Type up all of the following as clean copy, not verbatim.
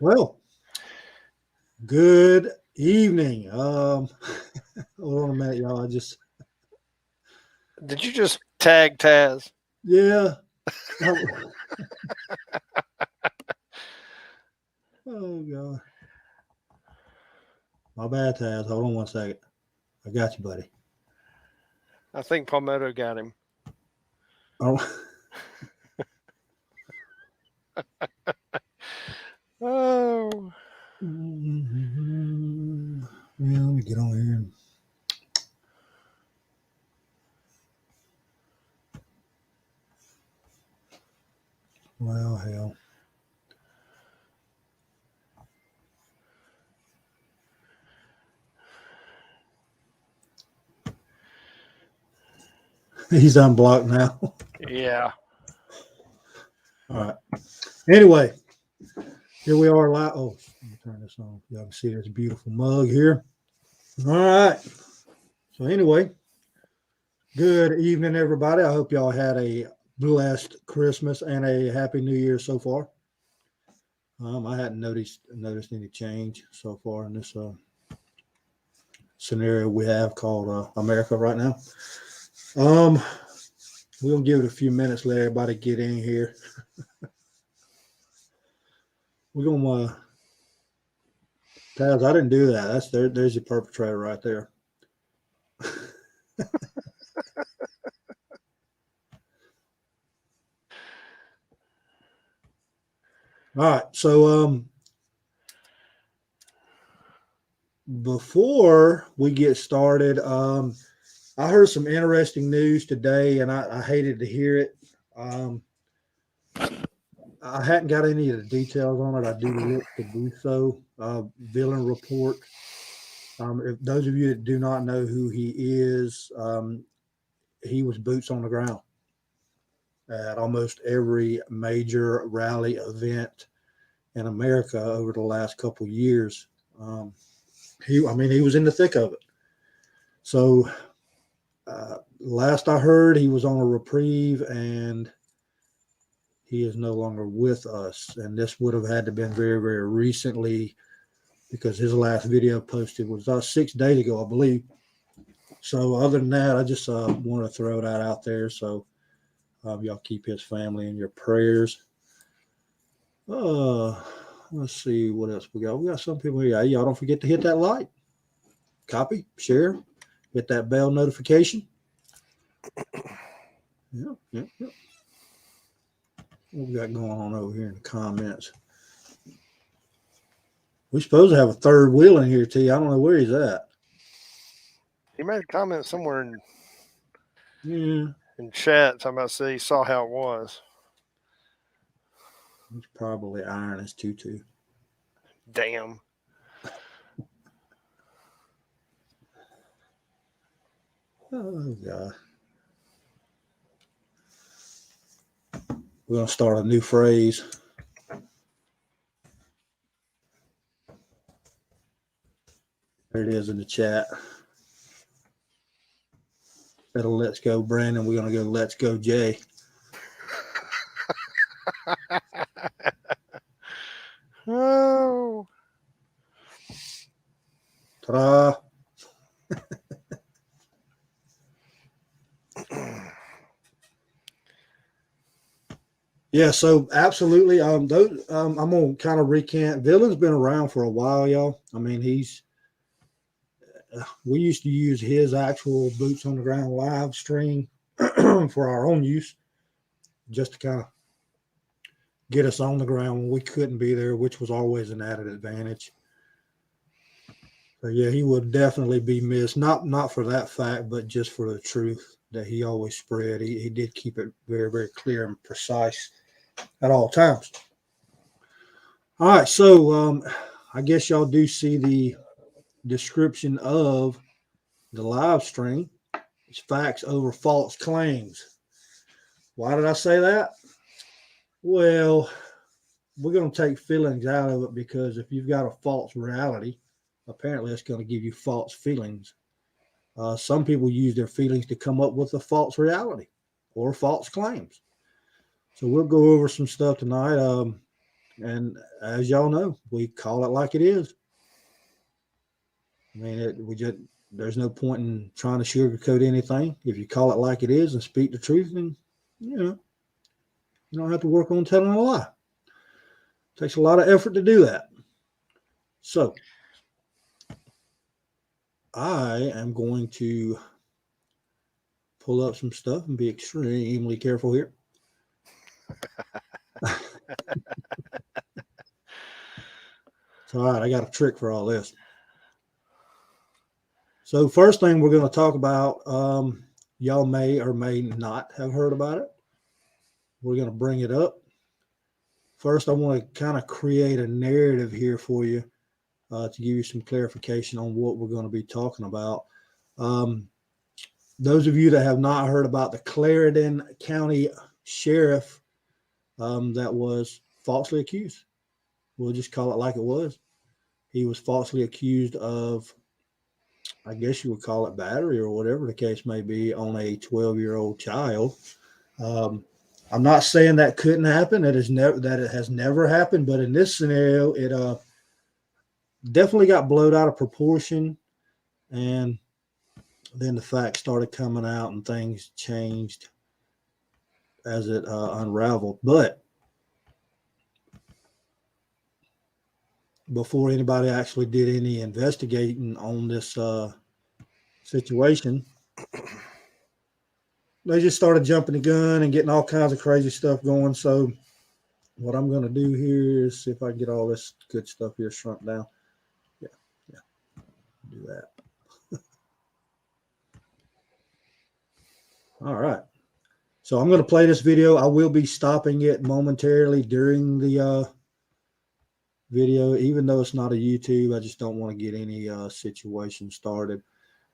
Well, good evening. Hold on a minute, y'all. I just Did you just tag Taz? yeah. Oh, oh god. My bad, Taz. Hold on one second. I got you, buddy. I think Palmetto got him. Oh, Oh, yeah. Let me get on here. Well, hell. He's unblocked now. yeah. All right. Anyway, here we are live. Oh, let me turn this on. Y'all can see this beautiful mug here. All right. So anyway, good evening, everybody. I hope y'all had a blessed Christmas and a happy New Year so far. I hadn't noticed any change so far in this scenario we have called America right now. Um, we'll give it a few minutes, let everybody get in here. We're gonna Taz, I didn't do that. That's there's your perpetrator right there. All right, so before we get started, I heard some interesting news today, and I hated to hear it. Um, I hadn't got any of the details on it. I do look to do so. Villain report. If those of you that do not know who he is, he was boots on the ground at almost every major rally event in America over the last couple of years. He was in the thick of it. So last I heard, he was on a reprieve and he is no longer with us. And this would have had to been very, very recently because his last video posted was 6 days ago, I believe. So other than that, I just want to throw that out there. So y'all keep his family in your prayers. Uh, let's see what else we got. We got some people here. Y'all don't forget to hit that like, copy, share, hit that bell notification. Yeah. What we got going on over here in the comments? We're supposed to have a third wheel in here, T. I don't know where he's at. He made a comment somewhere Yeah, in chat talking about say he saw how it was. he's probably ironing his tutu. Damn. Oh god. We're gonna start a new phrase. There it is in the chat. Instead of let's go Brandon, we're gonna go let's go Jay. Oh. Ta-da! Yeah, so absolutely. I'm gonna kind of recant. Villain's been around for a while, y'all. I mean, we used to use his actual boots on the ground live stream for our own use, just to kind of get us on the ground when we couldn't be there, which was always an added advantage. So yeah, he would definitely be missed. Not for that fact, but just for the truth that he always spread. He did keep it very, very clear and precise at all times. All right, so I guess y'all do see the description of the live stream. It's facts over false claims. Why did I say that? Well, we're going to take feelings out of it because if you've got a false reality, apparently it's going to give you false feelings. Some people use their feelings to come up with a false reality or false claims. So we'll go over some stuff tonight. And as y'all know, we call it like it is. I mean, there's no point in trying to sugarcoat anything. If you call it like it is and speak the truth, then you don't have to work on telling a lie. It takes a lot of effort to do that. So I am going to pull up some stuff and be extremely careful here. So, all right, I got a trick for all this. So first thing we're going to talk about, y'all may or may not have heard about it. We're going to bring it up. First, I want to kind of create a narrative here for you to give you some clarification on what we're going to be talking about. Those of you that have not heard about the Clarendon County Sheriff that was falsely accused, we'll just call it like it was. He was falsely accused of, I guess you would call it battery or whatever the case may be, on a 12-year-old child. I'm not saying that couldn't happen. It has never happened, but in this scenario, it definitely got blown out of proportion, and then the facts started coming out and things changed as it unraveled. But before anybody actually did any investigating on this situation, they just started jumping the gun and getting all kinds of crazy stuff going. So what I'm going to do here is see if I can get all this good stuff here shrunk down. Yeah, do that. All right. So I'm going to play this video. I will be stopping it momentarily during the video, even though it's not a YouTube. I just don't want to get any situation started.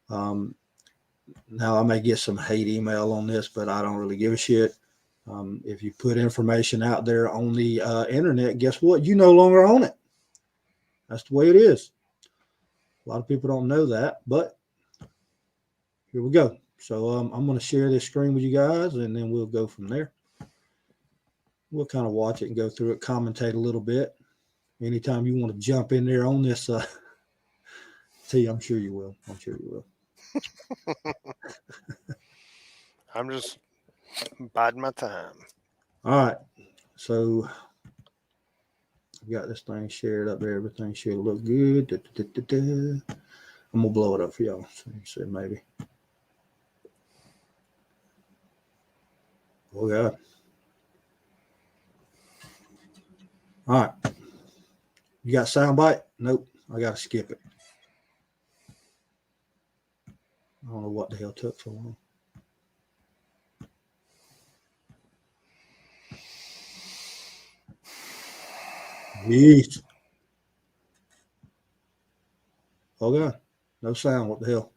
Now I may get some hate email on this, but I don't really give a shit. If you put information out there on the internet, guess what? You no longer own it. That's the way it is. A lot of people don't know that, but here we go. So I'm going to share this screen with you guys, and then we'll go from there. We'll kind of watch it and go through it, commentate a little bit. Anytime you want to jump in there on this, I'm sure you will. I'm sure you will. I'm just biding my time. All right. So I've got this thing shared up there. Everything should look good. I'm going to blow it up for y'all. So you see maybe. Oh, God. All right. You got soundbite? Nope. I got to skip it. I don't know what the hell took so long. Jeez. Oh, God. No sound. What the hell?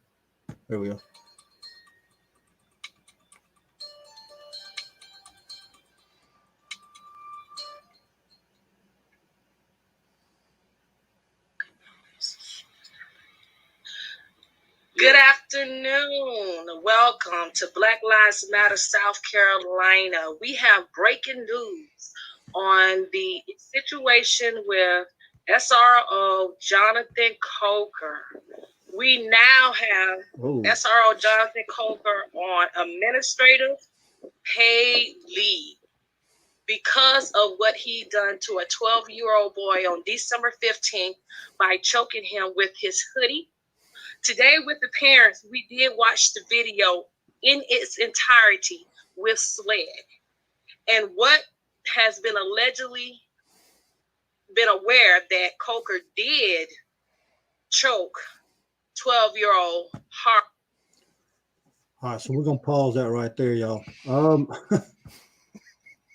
There we go. Good afternoon. Welcome to Black Lives Matter South Carolina. We have breaking news on the situation with SRO Jonathan Coker. We now have SRO Jonathan Coker on administrative paid leave because of what he done to a 12-year-old boy on December 15th by choking him with his hoodie. Today with the parents, we did watch the video in its entirety with SLED. And what has been allegedly been aware that Coker did choke 12-year-old Hart. All right, so we're going to pause that right there, y'all.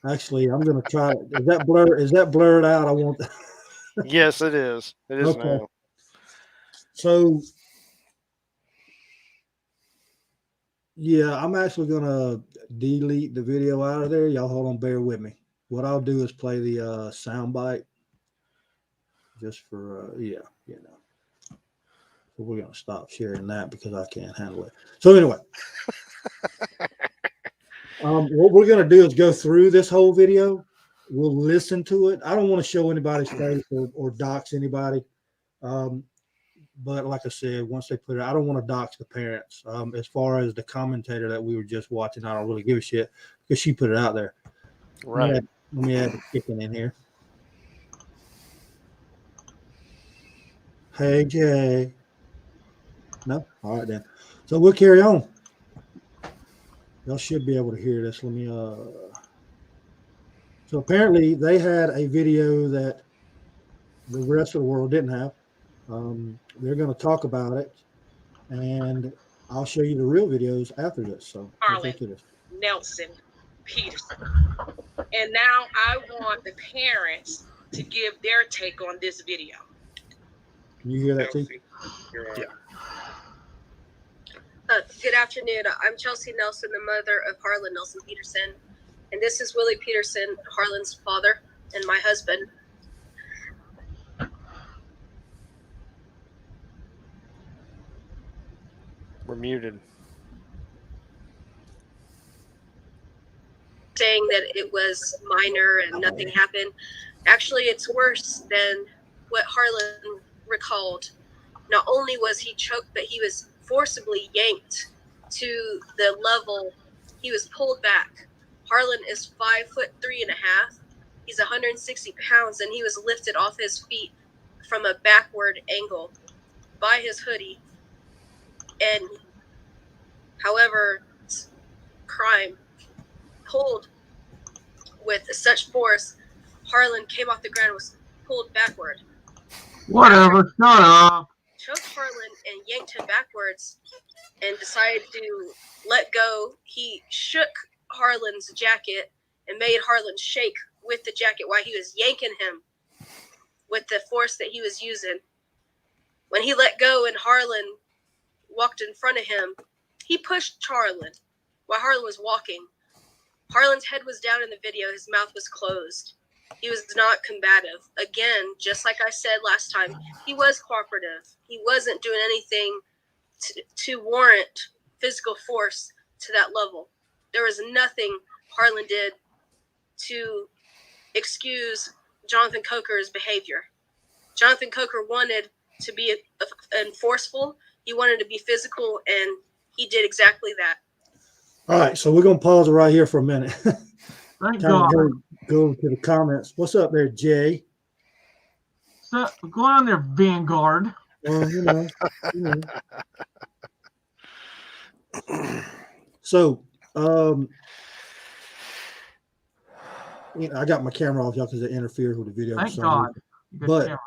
Actually, I'm going to try. Is that blurred out? I want. Yes, it is. It is okay. now. So, yeah, I'm actually going to delete the video out of there. Y'all hold on, bear with me. What I'll do is play the sound bite just for, So we're going to stop sharing that because I can't handle it. So anyway, what we're going to do is go through this whole video we'll listen to it. I don't want to show anybody's face or dox anybody. But like I said, once they put it, I don't want to dox the parents. As far as the commentator that we were just watching, I don't really give a shit because she put it out there. Right. Let me add the chicken in here. Hey, Jay. No? All right, then. So we'll carry on. Y'all should be able to hear this. Let me, so apparently they had a video that the rest of the world didn't have. They're going to talk about it, and I'll show you the real videos after this. So let's get to this. Nelson Peterson. And now I want the parents to give their take on this video. Can you hear that, too? Yeah. Good afternoon. I'm Chelsea Nelson, the mother of Harlan Nelson Peterson. And this is Willie Peterson, Harlan's father and my husband. We're muted. Saying that it was minor and nothing happened. Actually, it's worse than what Harlan recalled. Not only was he choked, but he was forcibly yanked to the level he was pulled back. Harlan is 5'3.5". He's 160 pounds, and he was lifted off his feet from a backward angle by his hoodie. And however, crime pulled with such force, Harlan came off the ground and was pulled backward. Whatever, shut up. Choked Harlan and yanked him backwards and decided to let go. He shook Harlan's jacket and made Harlan shake with the jacket while he was yanking him with the force that he was using. When he let go and Harlan walked in front of him, he pushed Harlan while Harlan was walking. Harlan's head was down in the video. His mouth was closed. He was not combative. Again, just like I said last time, he was cooperative. He wasn't doing anything to warrant physical force to that level. There was nothing Harlan did to excuse Jonathan Coker's behavior. Jonathan Coker wanted to be forceful. He wanted to be physical, and he did exactly that. All right, so we're going to pause it right here for a minute. Thank Time God. to go to the comments. What's up there, Jay? So, go on there, Vanguard. Well, you know. So, I got my camera off, y'all, because it interferes with the video. Thank God. You got But- the camera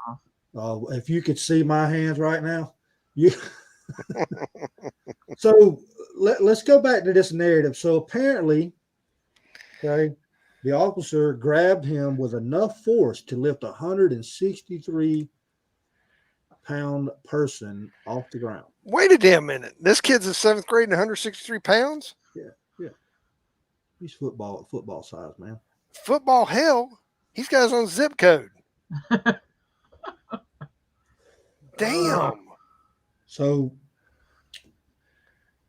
off. If you could see my hands right now, you. So let's go back to this narrative. So apparently, okay, the officer grabbed him with enough force to lift a 163-pound person off the ground. Wait a damn minute. This kid's in 7th grade and 163 pounds? He's football size, man. Football hell. He's got his own zip code. Damn. So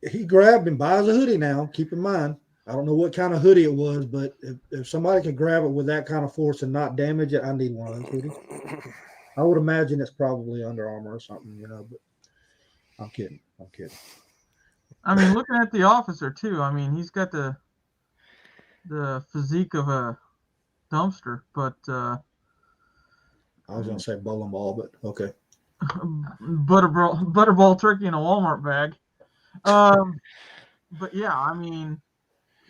he grabbed him by the hoodie now. Keep in mind, I don't know what kind of hoodie it was, but if somebody can grab it with that kind of force and not damage it, I need one of those hoodies. I would imagine it's probably Under Armour or something, but I'm kidding. I mean, looking at the officer, too, I mean, he's got the physique of a dumpster, but I was going to say bowling ball, but okay. butterball turkey in a Walmart bag. But yeah, I mean,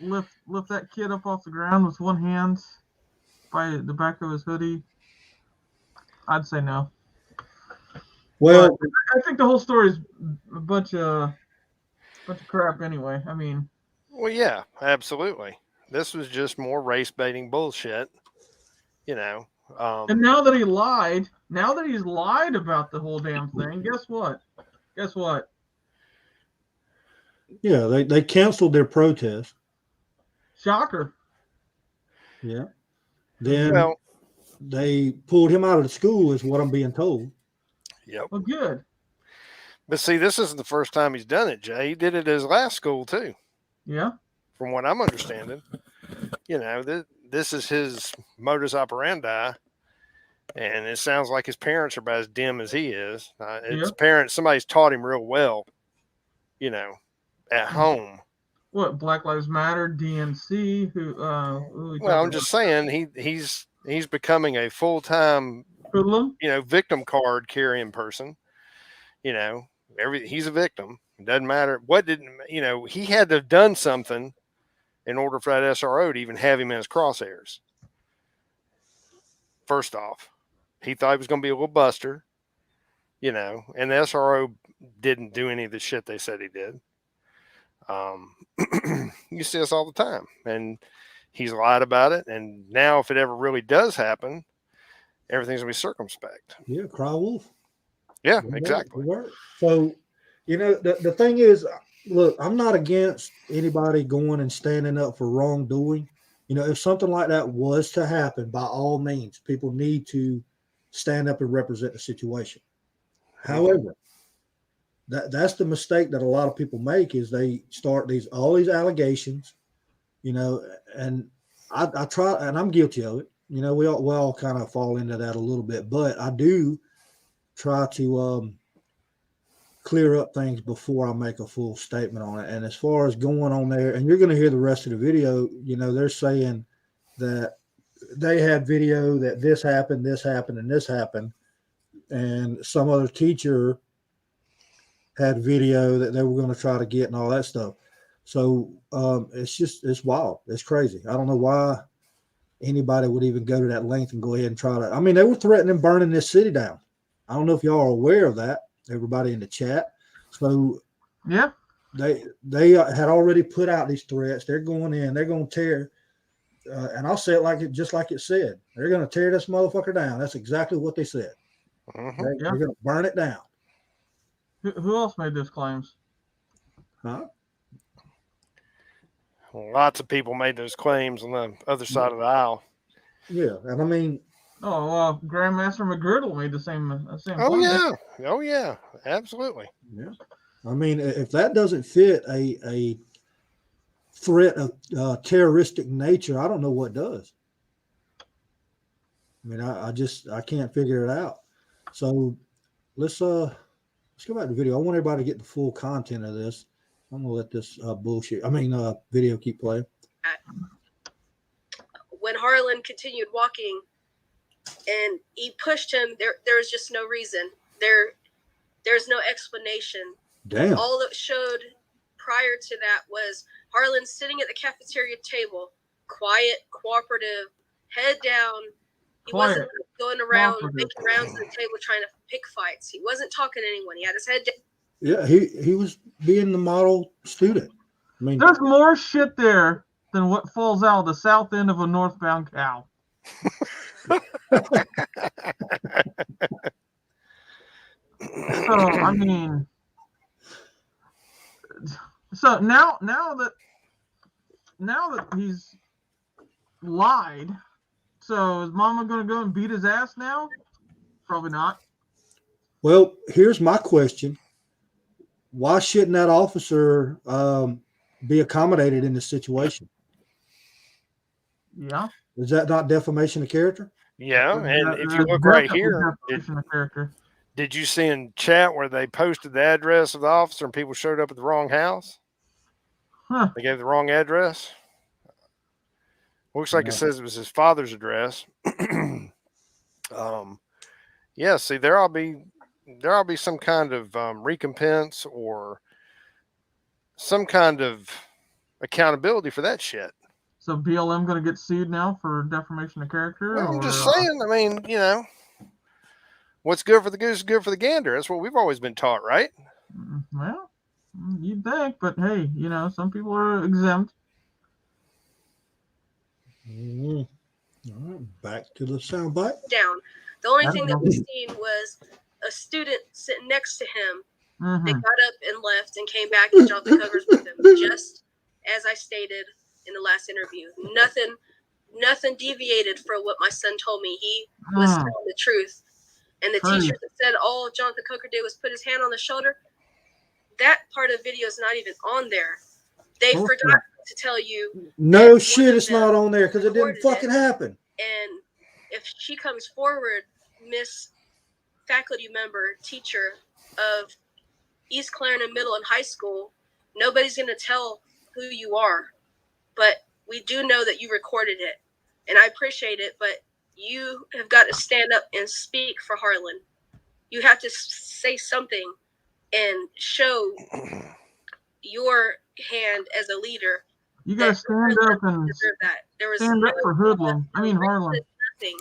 lift that kid up off the ground with one hand by the back of his hoodie. I'd say no. Well, I think the whole story is a bunch of crap anyway. I mean, Well, yeah, absolutely. This was just more race baiting bullshit. and now that he's lied about the whole damn thing, guess what? yeah, they canceled their protest. Shocker. Yeah. Then well, they pulled him out of the school, is what I'm being told. yep. Well, good. But see, this isn't the first time he's done it, Jay. He did it at his last school, too, Yeah. from what I'm understanding. this is his modus operandi, and it sounds like his parents are about as dim as he is. His parents, somebody's taught him real well, you know, at home. What, Black Lives Matter, DNC? Who we Well, I'm just saying he's becoming a full-time, Hoodlum? you know, victim card carrying person. You know, he's a victim. It doesn't matter what you know, he had to have done something in order for that SRO to even have him in his crosshairs. First off, he thought he was going to be a little buster, you know, and the SRO didn't do any of the shit they said he did. You see us all the time, and he's lied about it. And now, if it ever really does happen, everything's gonna be circumspect. Yeah, cry wolf. Yeah, exactly. So, you know, the thing is, look, I'm not against anybody going and standing up for wrongdoing. You know, if something like that was to happen, by all means, people need to stand up and represent the situation. However, that's the mistake that a lot of people make, is they start all these allegations, you know, and I try, and I'm guilty of it. You know, we all kind of fall into that a little bit, but I do try to clear up things before I make a full statement on it. And as far as going on there, and you're going to hear the rest of the video, you know, they're saying that they had video that this happened, and this happened, and some other teacher had video that they were going to try to get and all that stuff. So it's wild. It's crazy. I don't know why anybody would even go to that length and go ahead and try to. I mean, they were threatening burning this city down. I don't know if y'all are aware of that, everybody in the chat. So yeah, they had already put out these threats. They're going in. They're going to tear. And I'll say it just like it said. They're going to tear this motherfucker down. That's exactly what they said. They're going to burn it down. Who else made those claims? Huh? Lots of people made those claims on the other side of the aisle. Yeah, and I mean, Grandmaster McGriddle made the same. Oh yeah, absolutely. Yeah, I mean, if that doesn't fit a threat of terroristic nature, I don't know what does. I mean, I can't figure it out. So let's go back to the video. I want everybody to get the full content of this. I'm gonna let this video keep playing. When Harlan continued walking and he pushed him, there was just no reason. There's no explanation. Damn. All that showed prior to that was Harlan sitting at the cafeteria table, quiet, cooperative, head down. He wasn't going around making rounds at the table trying to pick fights. He wasn't talking to anyone. He had his head down. Yeah, he was being the model student. I mean, there's more shit there than what falls out of the south end of a northbound cow. So I mean, so now that he's lied, so is Mama gonna go and beat his ass now? Probably not. Well, here's my question. Why shouldn't that officer be accommodated in this situation? Yeah. Is that not defamation of character? Yeah, and if you look right here, did you see in chat where they posted the address of the officer and people showed up at the wrong house? Huh. They gave the wrong address. Looks like it says it was his father's address. Yeah, see, there'll be some kind of recompense or some kind of accountability for that shit. So BLM going to get sued now for defamation of character? Well, I'm just saying. I mean, you know, what's good for the goose is good for the gander. That's what we've always been taught, right? Well, you'd think, but hey, you know, some people are exempt. All right, back to the soundbite. Down. The only thing that was seen was a student sitting next to him. Mm-hmm. They got up and left and came back and dropped the covers with him. Just as I stated in the last interview, nothing deviated from what my son told me. He was telling the truth. And the teacher that said all Jonathan Coker did was put his hand on the shoulder, that part of the video is not even on there. They forgot to tell you. No that shit, one of it's not them on there because it didn't recorded fucking it. happen. And if she comes forward, Miss faculty member, teacher of East Clarendon Middle and High School, nobody's going to tell who you are. But we do know that you recorded it. And I appreciate it, but you have got to stand up and speak for Harlan. You have to say something and show your hand as a leader. You gotta that stand Harlan up and deserved that. There was stand up no for Hoodlum. I mean Harlan. nothing.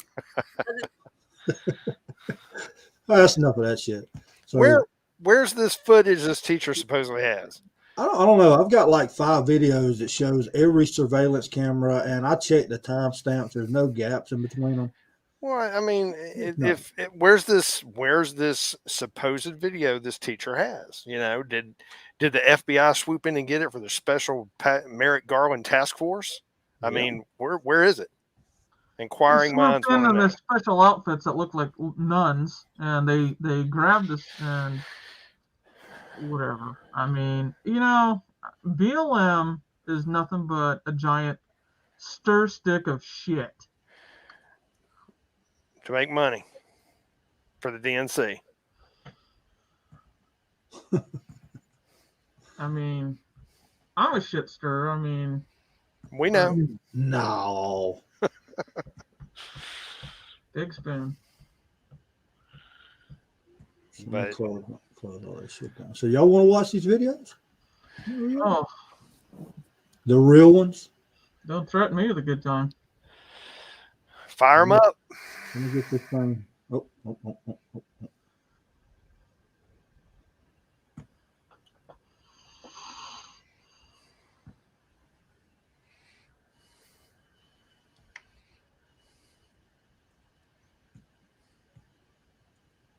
Oh, that's enough of that shit. So Where's this footage this teacher supposedly has? I don't know. I've got like 5 videos that shows every surveillance camera, and I checked the timestamps. There's no gaps in between them. Well, I mean, No. where's this supposed video this teacher has? You know, did the FBI swoop in and get it for the special Merrick Garland task force? I Yep. mean, where is it? Inquiring minds want to in know. the special outfits that look like nuns, and they grabbed us and whatever. I mean, you know, BLM is nothing but a giant stir stick of shit. To make money for the DNC. I mean, I'm a shit stirrer. I mean, We know. No. big spoon. But- Close all that shit down. So y'all want to watch these videos? Oh, The real ones? don't threaten me with a good time. Fire them up. Let me get this thing. Oh.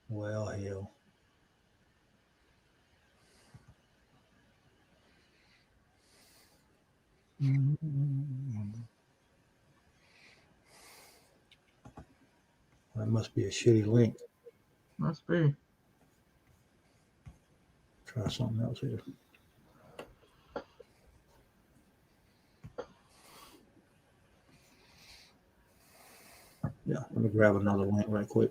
Well, hell. That must be a shitty link. Must be. Try something else here. Yeah, let me grab another link right quick.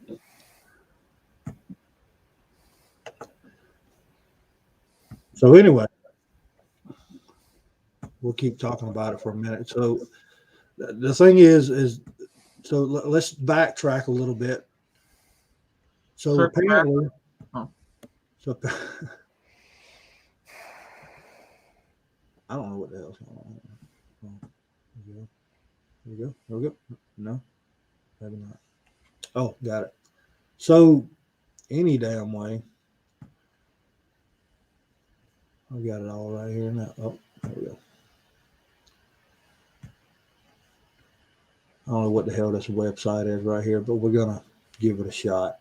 So anyway, we'll keep talking about it for a minute. So the thing is so let's backtrack a little bit. So Circle back. apparently, Oh. so I don't know what the hell's going on. Here we go. No, maybe not. Oh, got it. So any damn way. I got it all right here now. Oh, there we go. I don't know what the hell this website is right here, but we're gonna give it a shot.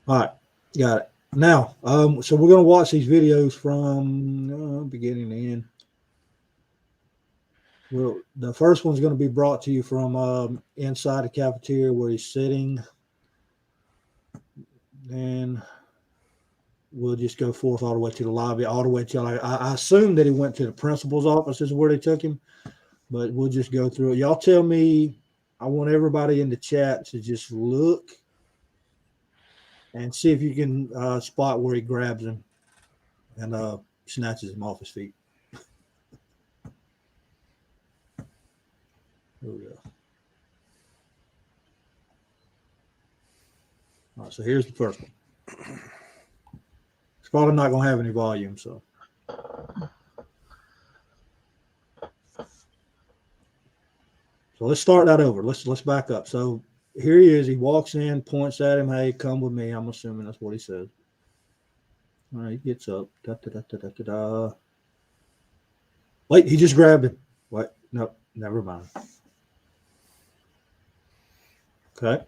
All right, got it. Now, so we're gonna watch these videos from beginning to end. Well, the first one's going to be brought to you from inside the cafeteria where he's sitting. Then we'll just go forth all the way to the lobby, all the way till I assume that he went to the principal's office is where they took him, but we'll just go through it. Y'all tell me. I want everybody in the chat to just look and see if you can spot where he grabs him and snatches him off his feet. Here we go. All right, so here's the first one. It's probably not going to have any volume, so. So let's start that over. Let's back up. So here he is. He walks in, points at him. Hey, come with me. I'm assuming that's what he says. All right, he gets up. Wait, he just grabbed him. What? No, never mind. Okay.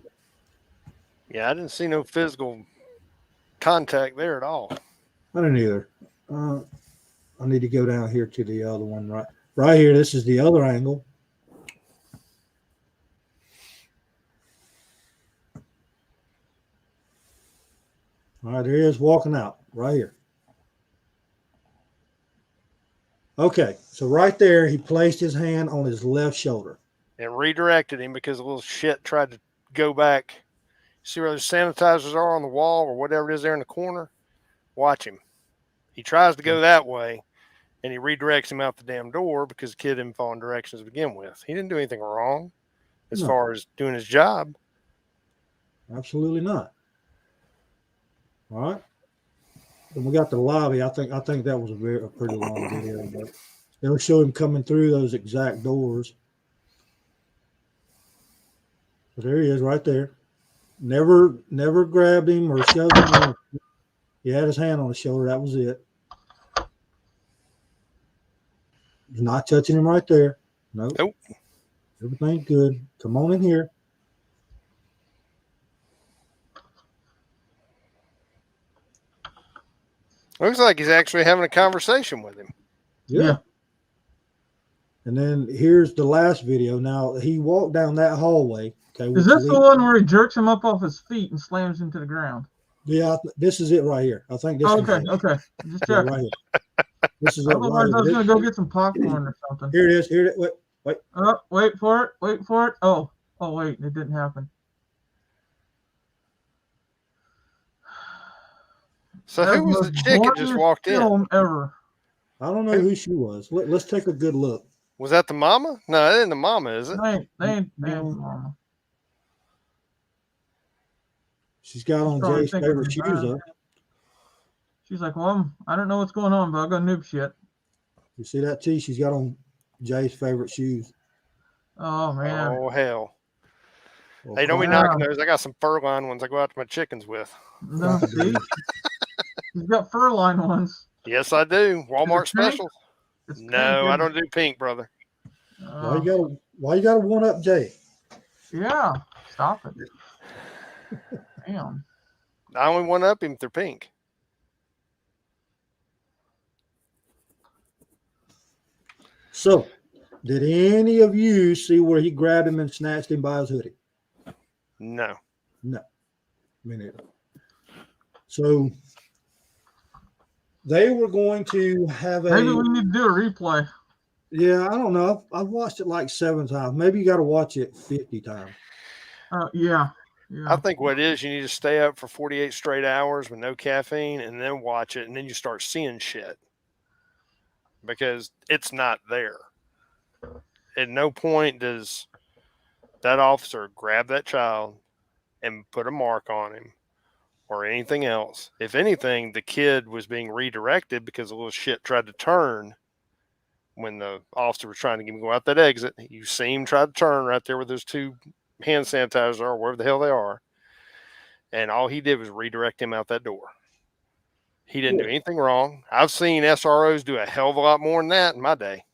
Yeah, I didn't see no physical contact there at all. I didn't either. I need to go down here to the other one right here. This is the other angle. All right, there he is walking out right here. Okay, so right there, he placed his hand on his left shoulder. And redirected him because the little shit tried to go back. See where those sanitizers are on the wall or whatever it is there in the corner? Watch him. He tries to go that way, and he redirects him out the damn door because the kid didn't follow directions to begin with. He didn't do anything wrong as No. far as doing his job. Absolutely not. All right. And we got the lobby. I think that was a pretty long video, but it'll show him coming through those exact doors. But there he is right there. Never grabbed him or shoved him. He had his hand on his shoulder. That was it. He's not touching him right there. Nope. Everything's good. Come on in here. Looks like he's actually having a conversation with him. Yeah. And then here's the last video. Now he walked down that hallway. Okay. Is this the one where he jerks him up off his feet and slams him to the ground? Yeah, this is it right here. I think this. Okay, is it. okay. Just Yeah, checking. right here. This is it. Otherwise, Right I was here. gonna go get some popcorn or something. Here it is. Here it is. Wait. Oh, wait for it. Wait for it. Oh, wait, it didn't happen. So That who was the chick that just boringest walked in? film ever. I don't know who she was. Let's take a good look. Was that the mama? No, that ain't the mama, is it? They ain't mama. She's got on Probably Jay's thinking favorite it's shoes bad. up. She's like, well, I don't know what's going on, but I got noob shit. You see that tee? She's got on Jay's favorite shoes. Oh man. Oh hell! Well, Hey, don't be wow. knocking those. I got some fur lined ones I go out to my chickens with. No, see? He's got fur line ones. Yes, I do. Walmart Is it pink? specials. It's pink, No, I isn't don't do pink, brother. it? Why you gotta one up Jay? Yeah. Stop it. Damn. I only one up him if they're pink. So, did any of you see where he grabbed him and snatched him by his hoodie? No. Me neither. So they were going to have Maybe we need to do a replay. Yeah, I don't know. I've watched it like 7 times. Maybe you got to watch it 50 times. Yeah. I think what it is, you need to stay up for 48 straight hours with no caffeine and then watch it, and then you start seeing shit because it's not there. At no point does that officer grab that child and put a mark on him or anything else. If anything, the kid was being redirected because a little shit tried to turn when the officer was trying to get him to go out that exit. You see him try to turn right there with those 2 hand sanitizers or wherever the hell they are. And all he did was redirect him out that door. He didn't do anything wrong. I've seen SROs do a hell of a lot more than that in my day.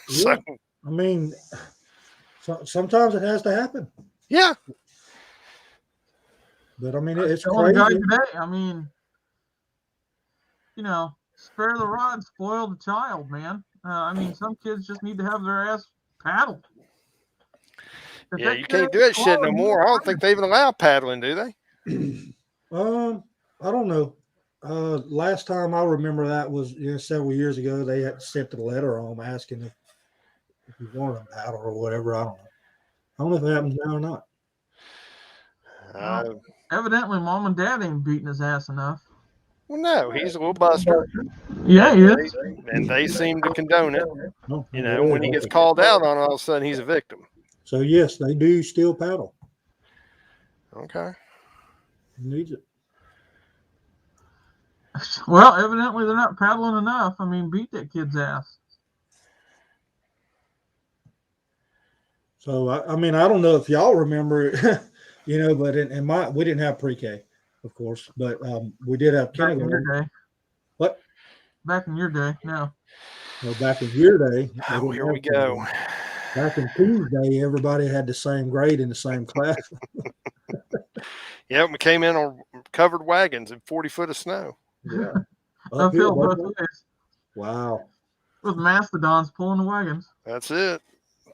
So, Yeah. I mean, sometimes it has to happen. yeah. But I mean, it's Telling the guy crazy. today, I mean, spare the rod, spoil the child, man. I mean, some kids just need to have their ass paddled. If Yeah, that you kid can't do ain't that shit no falling, more. I don't think they even allow paddling, do they? I don't know. Last time I remember that was several years ago. They had sent a letter home asking if you wanted a paddle or whatever. I don't know if it happens now or not. Evidently, mom and dad ain't beating his ass enough. Well, no, he's a little buster. Yeah, he is. And they seem to condone it. No, When he gets called out on it, all of a sudden he's a victim. So yes, they do still paddle. Okay. He needs it. Well, evidently they're not paddling enough. I mean, beat that kid's ass. So I mean, I don't know if y'all remember, but in my we didn't have pre-K, of course, but we did have Back in kindergarten. your day. What? Back in your day, no. Well, back in your day, they Oh, didn't here have we go. kindergarten. Back in Tuesday, everybody had the same grade in the same class. Yep, we came in on covered wagons and 40 foot of snow. Yeah. Uphill both wasn't it? ways. Wow. With mastodons pulling the wagons. That's it.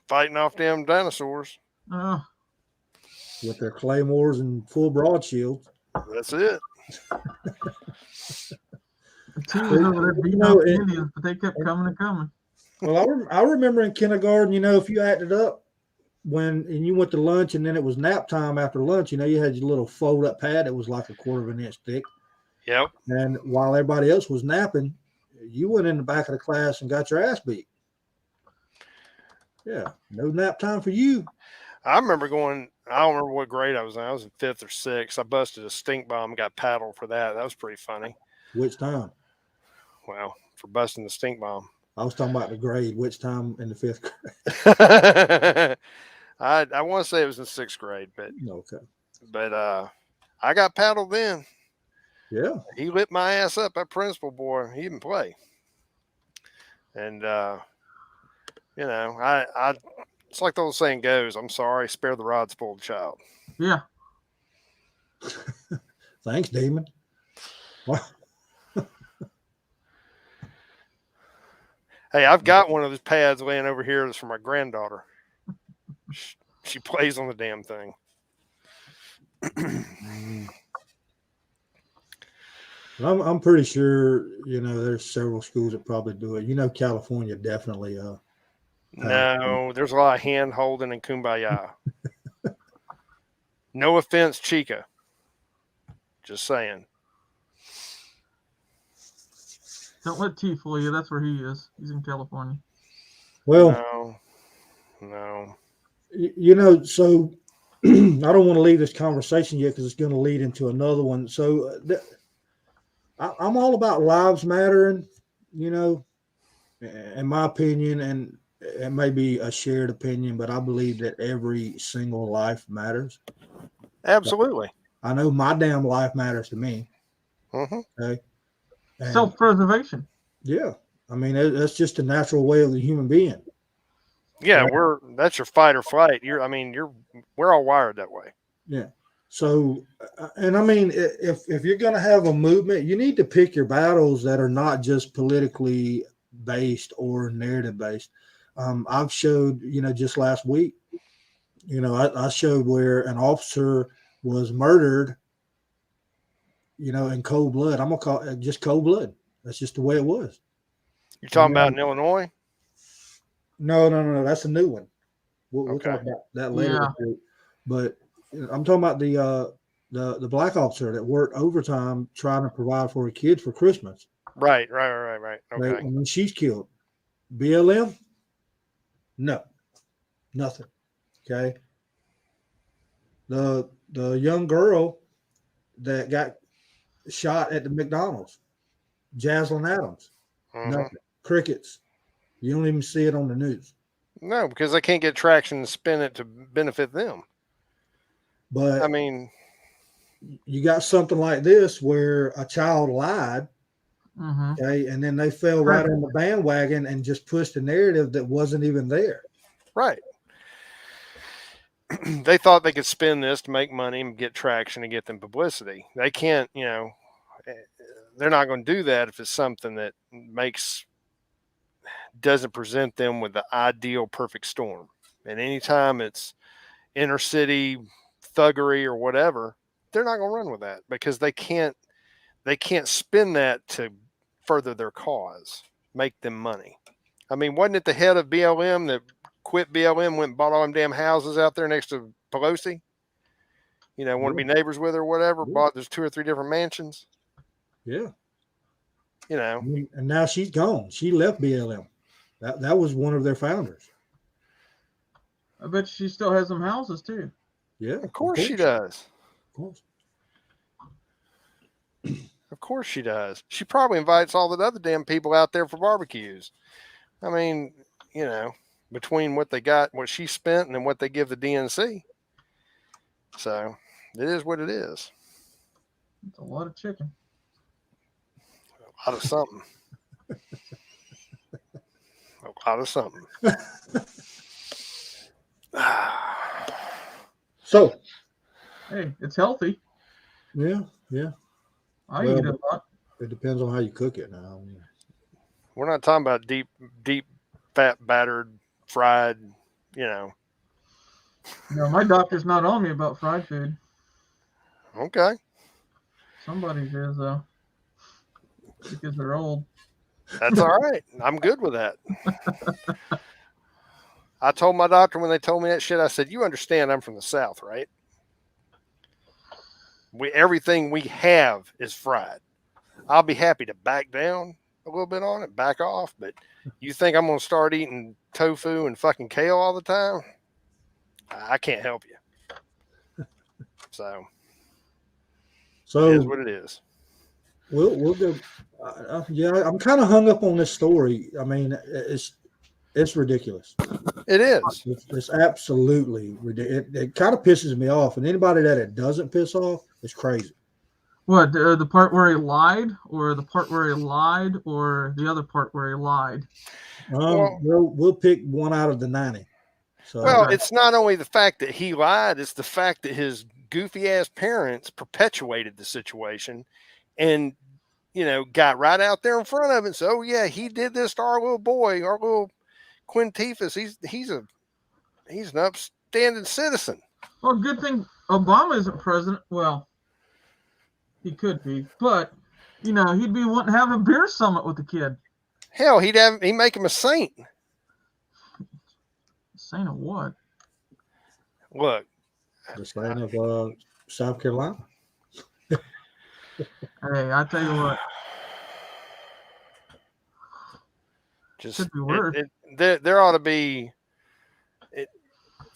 Fighting off them dinosaurs. Oh, With their claymores and full broadshields. That's it. The team was over there beating You know, up the it- Indians, but they kept coming and coming. Well, I remember in kindergarten, you know, if you acted up and you went to lunch and then it was nap time after lunch, you know, you had your little fold up pad that was like a quarter of an inch thick. Yep. And while everybody else was napping, you went in the back of the class and got your ass beat. Yeah, no nap time for you. I remember going, I don't remember what grade I was in. I was in 5th or 6th. I busted a stink bomb, got paddled for that. That was pretty funny. Which time? Wow. For busting the stink bomb. I was talking about the grade. Which time in the 5th grade? I want to say it was in 6th grade, Okay. but I got paddled then. Yeah. He lit my ass up. That principal boy, he didn't play. And you know, I it's like the old saying goes, I'm sorry, spare the rod, spoil the child. Yeah. Thanks, Damon. Wow. Hey, I've got one of those pads laying over here that's for my granddaughter. She plays on the damn thing. I'm pretty sure, you know, there's several schools that probably do it. You know, California definitely No, there's a lot of hand holding and kumbaya. No offense, Chica. Just saying. Don't let T fool you. That's where he is. He's in California. well, No. you know, so I don't want to leave this conversation yet because it's going to lead into another one. So I'm all about lives mattering, you know, in my opinion, and it may be a shared opinion, but I believe that every single life matters. Absolutely. I know my damn life matters to me. Mm-hmm. Okay. And Self-preservation. yeah, I mean, that's just a natural way of the human being. Yeah, Right. that's your fight or flight. We're all wired that way. Yeah. So, and I mean, if you're going to have a movement, you need to pick your battles that are not just politically based or narrative based. I've showed, you know, just last week, you know, I showed where an officer was murdered, you know, in cold blood. I'm going to call it just cold blood. That's just the way it was. You're talking about in Illinois? No. That's a new one. We'll Okay. talk about that later. Yeah. But I'm talking about the black officer that worked overtime trying to provide for her kids for Christmas. Right. Okay. Right? And when she's killed, BLM, no, nothing. Okay. The young girl that got shot at the McDonald's, Jaslyn Adams, Mhm. nothing. Crickets. You don't even see it on the news. No, because they can't get traction and spin it to benefit them. But I mean, you got something like this where a child lied, Mm-hmm. okay, and then they fell right on the bandwagon and just pushed a narrative that wasn't even there. right. They thought they could spin this to make money and get traction and get them publicity. They can't, you know, they're not going to do that if it's something that doesn't present them with the ideal perfect storm. And anytime it's inner city thuggery or whatever, they're not going to run with that because they can't spin that to further their cause, make them money. I mean, wasn't it the head of BLM that quit BLM, went and bought all them damn houses out there next to Pelosi? You know, want to be neighbors with her or whatever, bought there's 2 or 3 different mansions. Yeah. You know. And now she's gone. She left BLM. That was one of their founders. I bet she still has some houses too. Yeah. Of course she does. Of course. Of course she does. She probably invites all the other damn people out there for barbecues. I mean, you know, between what they got, what she spent, and then what they give the DNC. So it is what it is. It's a lot of chicken. A lot of something. A lot of something. So, Hey, it's healthy. yeah. I Well, eat a lot. It depends on how you cook it now. We're not talking about deep, fat, battered, fried, you know. You know, my doctor's not on me about fried food. Okay. Somebody's is though, because they're old. That's all right. I'm good with that. I told my doctor when they told me that shit, I said, you understand I'm from the South, right? Everything we have is fried. I'll be happy to back down a little bit on it, back off, but you think I'm going to start eating tofu and fucking kale all the time? I can't help you. So it is what it is. We'll go. Yeah, I'm kind of hung up on this story. I mean, it's ridiculous. It is. It's absolutely ridiculous. It kind of pisses me off, and anybody that it doesn't piss off is crazy. What, the part where he lied, or the part where he lied, or the other part where he lied? We'll pick one out of the 90. So, well, it's not only the fact that he lied; it's the fact that his goofy ass parents perpetuated the situation, and got right out there in front of it. So, yeah, he did this to our little boy, our little Quintifus. He's an upstanding citizen. Well, good thing Obama isn't president. Well, he could be, but he'd be wanting to have a beer summit with the kid. Hell, he'd make him a saint. Saint of what? Look, the saint of South Carolina. Hey, I tell you what. Just could be worse. There ought to be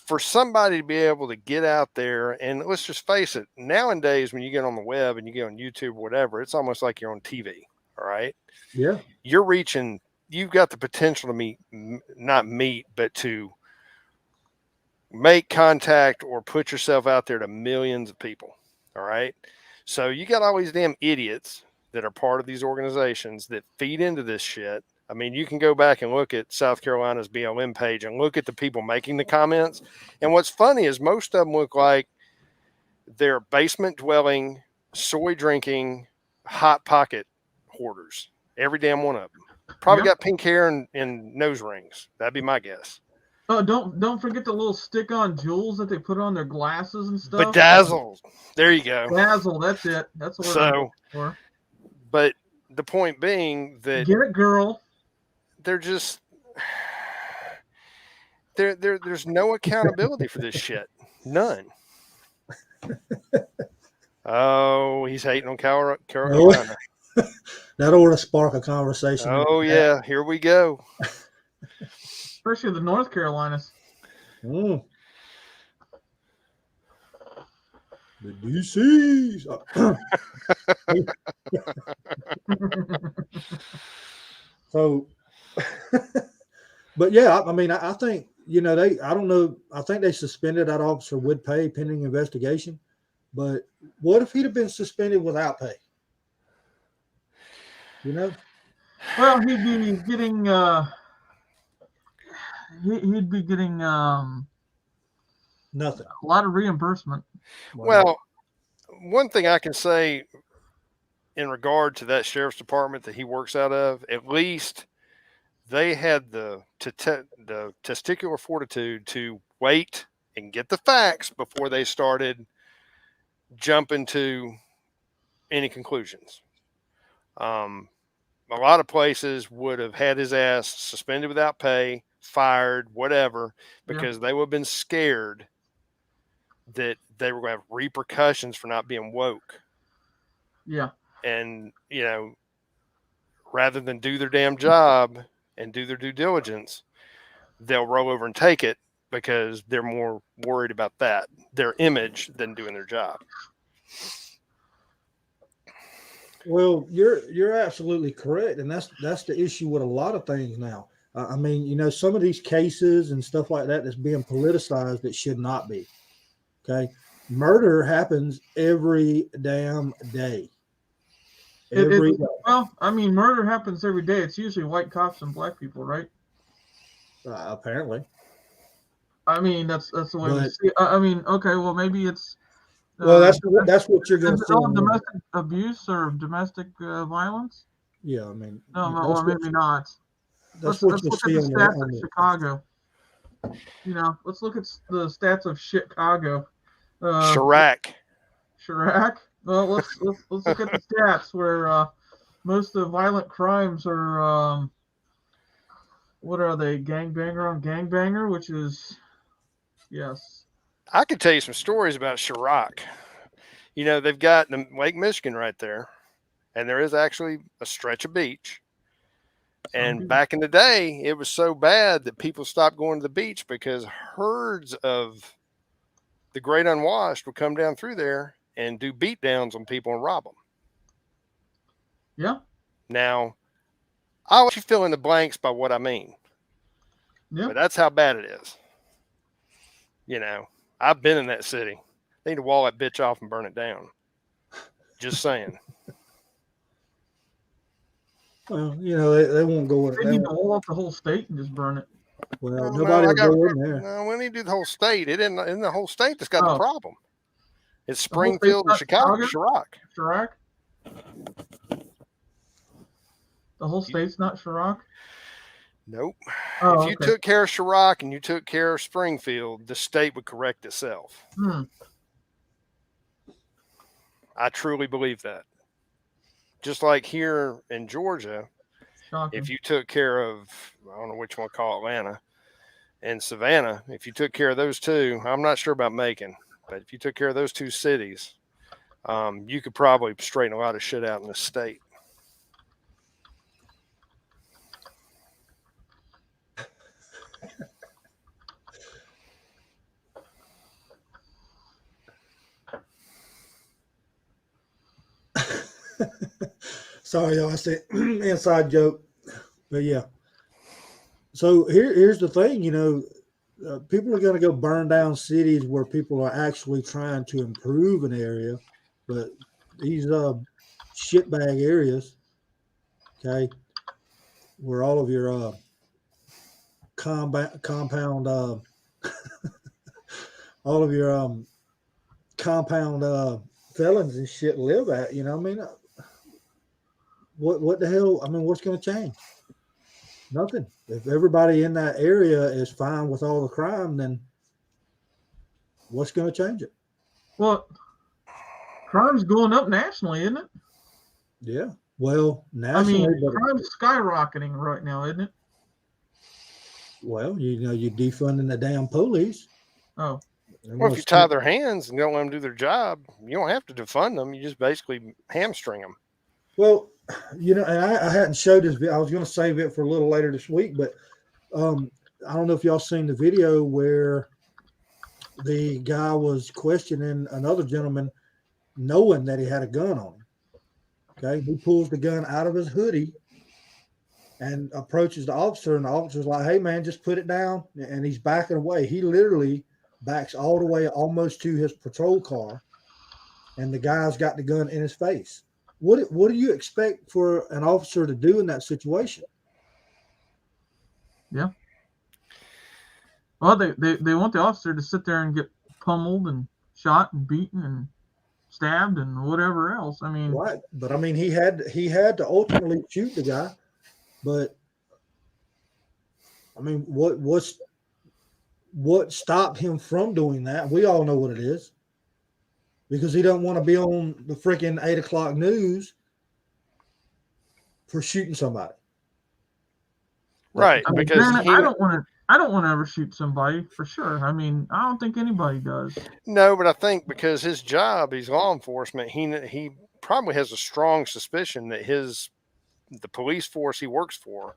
for somebody to be able to get out there, and let's just face it, nowadays when you get on the web and you get on YouTube or whatever, it's almost like you're on TV. All right. Yeah. You've got the potential to not meet, but to make contact or put yourself out there to millions of people. All right. So you got all these damn idiots that are part of these organizations that feed into this shit. I mean, you can go back and look at South Carolina's BLM page and look at the people making the comments. And what's funny is most of them look like they're basement dwelling, soy drinking, hot pocket hoarders. Every damn one of them. Probably got pink hair and nose rings. That'd be my guess. Oh, don't forget the little stick-on jewels that they put on their glasses and stuff. Bedazzled. There you go. Bedazzled. That's it. That's what I'm looking for. But the point being that get it, girl. They're just there's no accountability for this shit. None. Oh, he's hating on Carolina. That ought to spark a conversation. Oh yeah, here we go. Especially the North Carolinas. The DCs. So, but yeah, I mean, I think, I don't know. I think they suspended that officer with pay pending investigation. But what if he'd have been suspended without pay? Well, he'd be getting he'd be getting nothing. A lot of reimbursement. Well, one thing I can say in regard to that sheriff's department that he works out of, at least they had the testicular fortitude to wait and get the facts before they started jumping to any conclusions. A lot of places would have had his ass suspended without pay, fired, whatever, because they would have been scared that they were going to have repercussions for not being woke. Yeah. And, rather than do their damn job and do their due diligence, they'll roll over and take it because they're more worried about their image, than doing their job. Well, you're absolutely correct, and that's the issue with a lot of things now. I mean, some of these cases and stuff like that that's being politicized that should not be. Okay, murder happens every damn day. Well, I mean, murder happens every day. It's usually white cops and black people, right? Apparently. I mean, that's the way we see it. I mean, okay, well, maybe it's. Well, that's what you're going to see. Domestic abuse or domestic violence? Yeah, I mean. No, or maybe not. That's let's what look you at see the stats of Chicago. Let's look at the stats of Chicago. Chirac. Chirac? Well, let's look at the stats where most of the violent crimes are what are they? Gangbanger on gangbanger, which is yes. I could tell you some stories about Chirac. You know, they've got Lake Michigan right there, and there is actually a stretch of beach. And back in the day, it was so bad that people stopped going to the beach because herds of the great unwashed would come down through there and do beat downs on people and rob them. Yeah. Now, I'll let you fill in the blanks by what I mean. Yeah. But that's how bad it is. You know, I've been in that city. They need to wall that bitch off and burn it down. Just saying. Well, you know, they won't go in. They need to wall up the whole state and just burn it. Well, nobody will go in there. No, we need to do the whole state. It isn't the whole state that's got the problem. It's The whole state's Springfield and not Chicago, Chicago? Chirac. The whole state's not Chirac? Nope. Oh, if you took care of Chirac and you took care of Springfield, the state would correct itself. I truly believe that. Just like here in Georgia, Shocking. if you took care of, I don't know which one to call Atlanta and Savannah, if you took care of those two, I'm not sure about Macon, but if you took care of those two cities, you could probably straighten a lot of shit out in the state. Sorry, y'all. I said inside joke, but yeah. So here's the thing. You know, people are going to go burn down cities where people are actually trying to improve an area, but these shitbag areas, okay, where all of your compound all of your compound felons and shit live at. You know what I mean? What the hell? I mean, what's going to change? Nothing. If everybody in that area is fine with all the crime, then what's going to change it? Well, crime's going up nationally, isn't it? Yeah. Well, nationally, I mean, crime's skyrocketing right now, isn't it? Well, you know, you're defunding the damn police. Oh. Well, if you tie their hands and don't let them do their job, you don't have to defund them. You just basically hamstring them. Well, you know, and I hadn't showed this. I was going to save it for a little later this week, but I don't know if y'all seen the video where the guy was questioning another gentleman, knowing that he had a gun on him. Okay, he pulls the gun out of his hoodie and approaches the officer, and the officer's like, "Hey, man, just put it down." And he's backing away. He literally backs all the way almost to his patrol car, and the guy's got the gun in his face. What do you expect for an officer to do in that situation? Yeah. Well, they want the officer to sit there and get pummeled and shot and beaten and stabbed and whatever else. I mean, right. But I mean, he had to ultimately shoot the guy. But I mean, what stopped him from doing that? We all know what it is. Because he don't want to be on the freaking 8 o'clock news for shooting somebody. Right. I mean, because I don't want to ever shoot somebody for sure. I mean, I don't think anybody does. No, but I think because his job, he's law enforcement, he probably has a strong suspicion that the police force he works for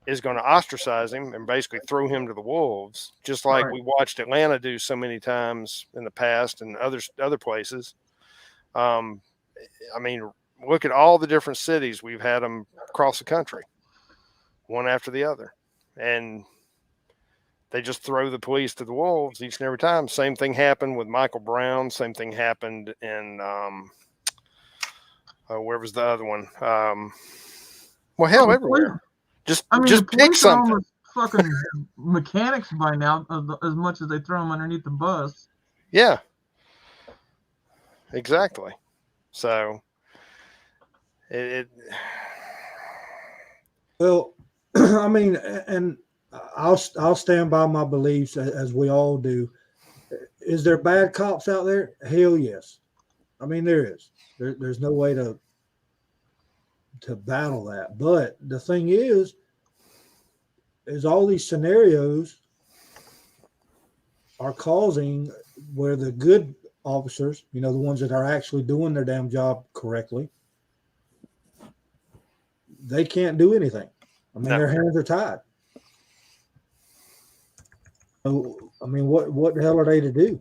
is going to ostracize him and basically throw him to the wolves, just like Right. we watched Atlanta do so many times in the past and other places. I mean, look at all the different cities we've had them across the country, one after the other, and they just throw the police to the wolves each and every time. Same thing happened with Michael Brown. Same thing happened in where was the other one? Well, hell, everywhere. Just pick something. Fucking mechanics by now, as much as they throw them underneath the bus. Yeah, exactly. So Well, I mean, and I'll stand by my beliefs as we all do. Is there bad cops out there? Hell yes. I mean, there is. There's no way to battle that. But the thing is all these scenarios are causing where the good officers, the ones that are actually doing their damn job correctly, they can't do anything. I mean, No. their hands are tied. So, I mean, what the hell are they to do?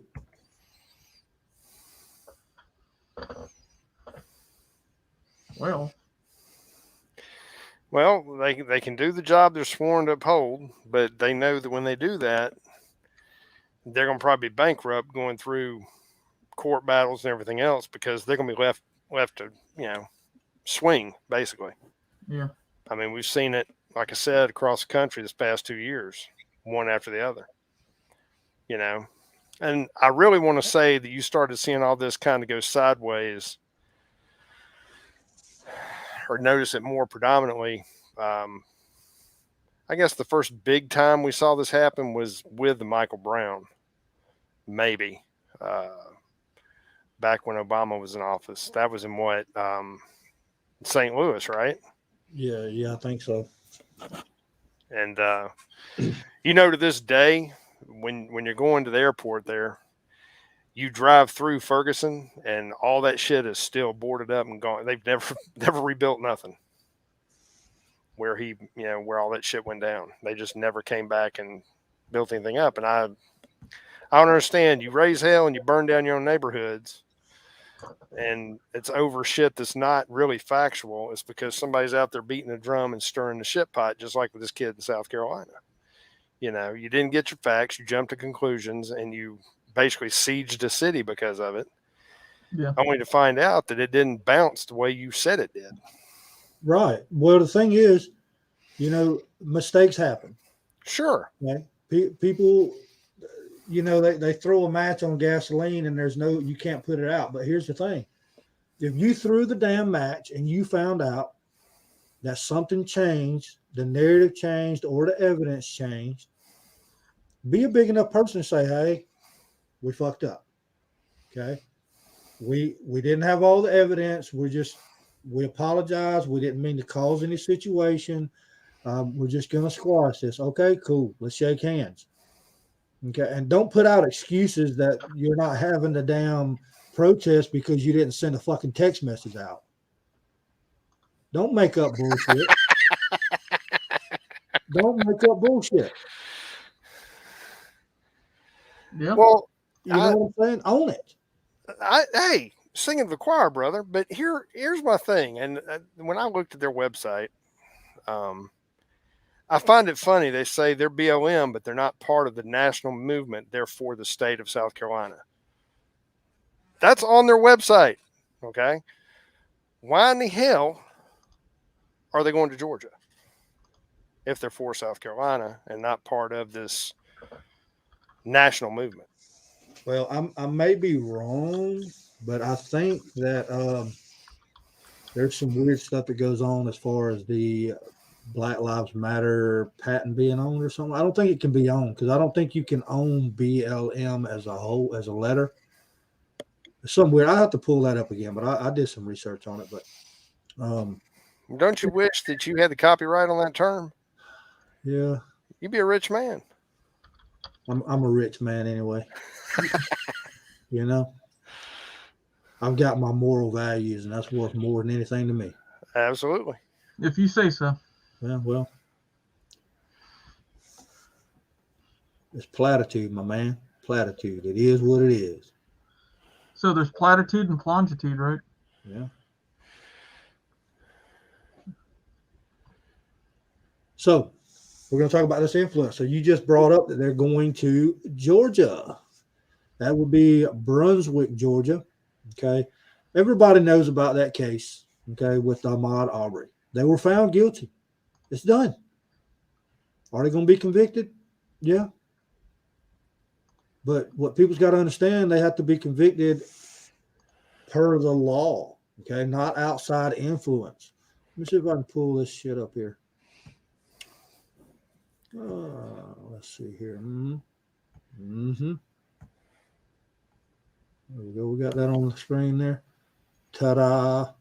Well, they can do the job they're sworn to uphold, but they know that when they do that, they're going to probably be bankrupt going through court battles and everything else because they're going to be left to swing basically. Yeah. I mean, we've seen it, like I said, across the country this past 2 years, one after the other. And I really want to say that you started seeing all this kind of go sideways, or notice it more predominantly. I guess the first big time we saw this happen was with the Michael Brown, maybe back when Obama was in office. That was in what, St. Louis, right? Yeah, I think so. And to this day, when you're going to the airport there, you drive through Ferguson and all that shit is still boarded up and gone. They've never rebuilt nothing where where all that shit went down. They just never came back and built anything up. And I don't understand. You raise hell and you burn down your own neighborhoods, and it's over shit that's not really factual. It's because somebody's out there beating a drum and stirring the shit pot, just like with this kid in South Carolina. You didn't get your facts, you jumped to conclusions, and you basically sieged a city because of it. Yeah. Only to find out that it didn't bounce the way you said it did. Right. Well, the thing is, mistakes happen. Sure. Okay. People, they throw a match on gasoline and you can't put it out. But here's the thing. If you threw the damn match and you found out that something changed, the narrative changed or the evidence changed, be a big enough person to say, hey, we fucked up. Okay. We didn't have all the evidence. We apologize. We didn't mean to cause any situation. We're just going to squash this. Okay, cool. Let's shake hands. Okay. And don't put out excuses that you're not having the damn protest because you didn't send a fucking text message out. Don't make up bullshit. Don't make up bullshit. Yeah. Well, you know what I'm saying? Own it. Hey, singing to the choir, brother. But here's my thing. And when I looked at their website, I find it funny. They say they're BLM, but they're not part of the national movement. They're for the state of South Carolina. That's on their website. Okay. Why in the hell are they going to Georgia if they're for South Carolina and not part of this national movement? Well, I may be wrong, but I think that there's some weird stuff that goes on as far as the Black Lives Matter patent being owned or something. I don't think it can be owned because I don't think you can own BLM as a whole, as a letter. It's something weird. I have to pull that up again, but I did some research on it. But don't you wish that you had the copyright on that term? Yeah, you'd be a rich man. I'm a rich man anyway. I've got my moral values, and that's worth more than anything to me. Absolutely. If you say so. Yeah, well, it's platitude, my man. Platitude. It is what it is. So there's platitude and longitude, right? Yeah. So we're going to talk about this influence. So you just brought up that they're going to Georgia. That would be Brunswick, Georgia. Okay. Everybody knows about that case, okay, with Ahmaud Arbery. They were found guilty. It's done. Are they going to be convicted? Yeah. But what people's got to understand, they have to be convicted per the law, okay, not outside influence. Let me see if I can pull this shit up here. Let's see here. There we go. We got that on the screen there. Ta-da!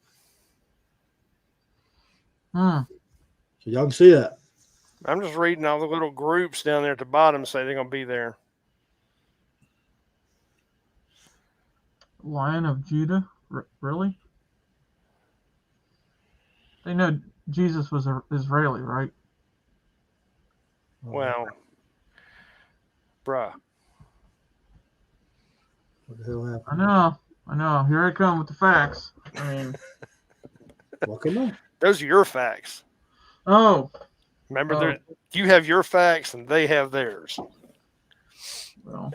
Hmm. So y'all can see that. I'm just reading all the little groups down there at the bottom say they're going to be there. Lion of Judah? Really? They know Jesus was Israeli, right? Well, bruh. What the hell happened? I know. Here I come with the facts. I mean, Well, come on. Those are your facts. oh, Remember, you have your facts and they have theirs. well,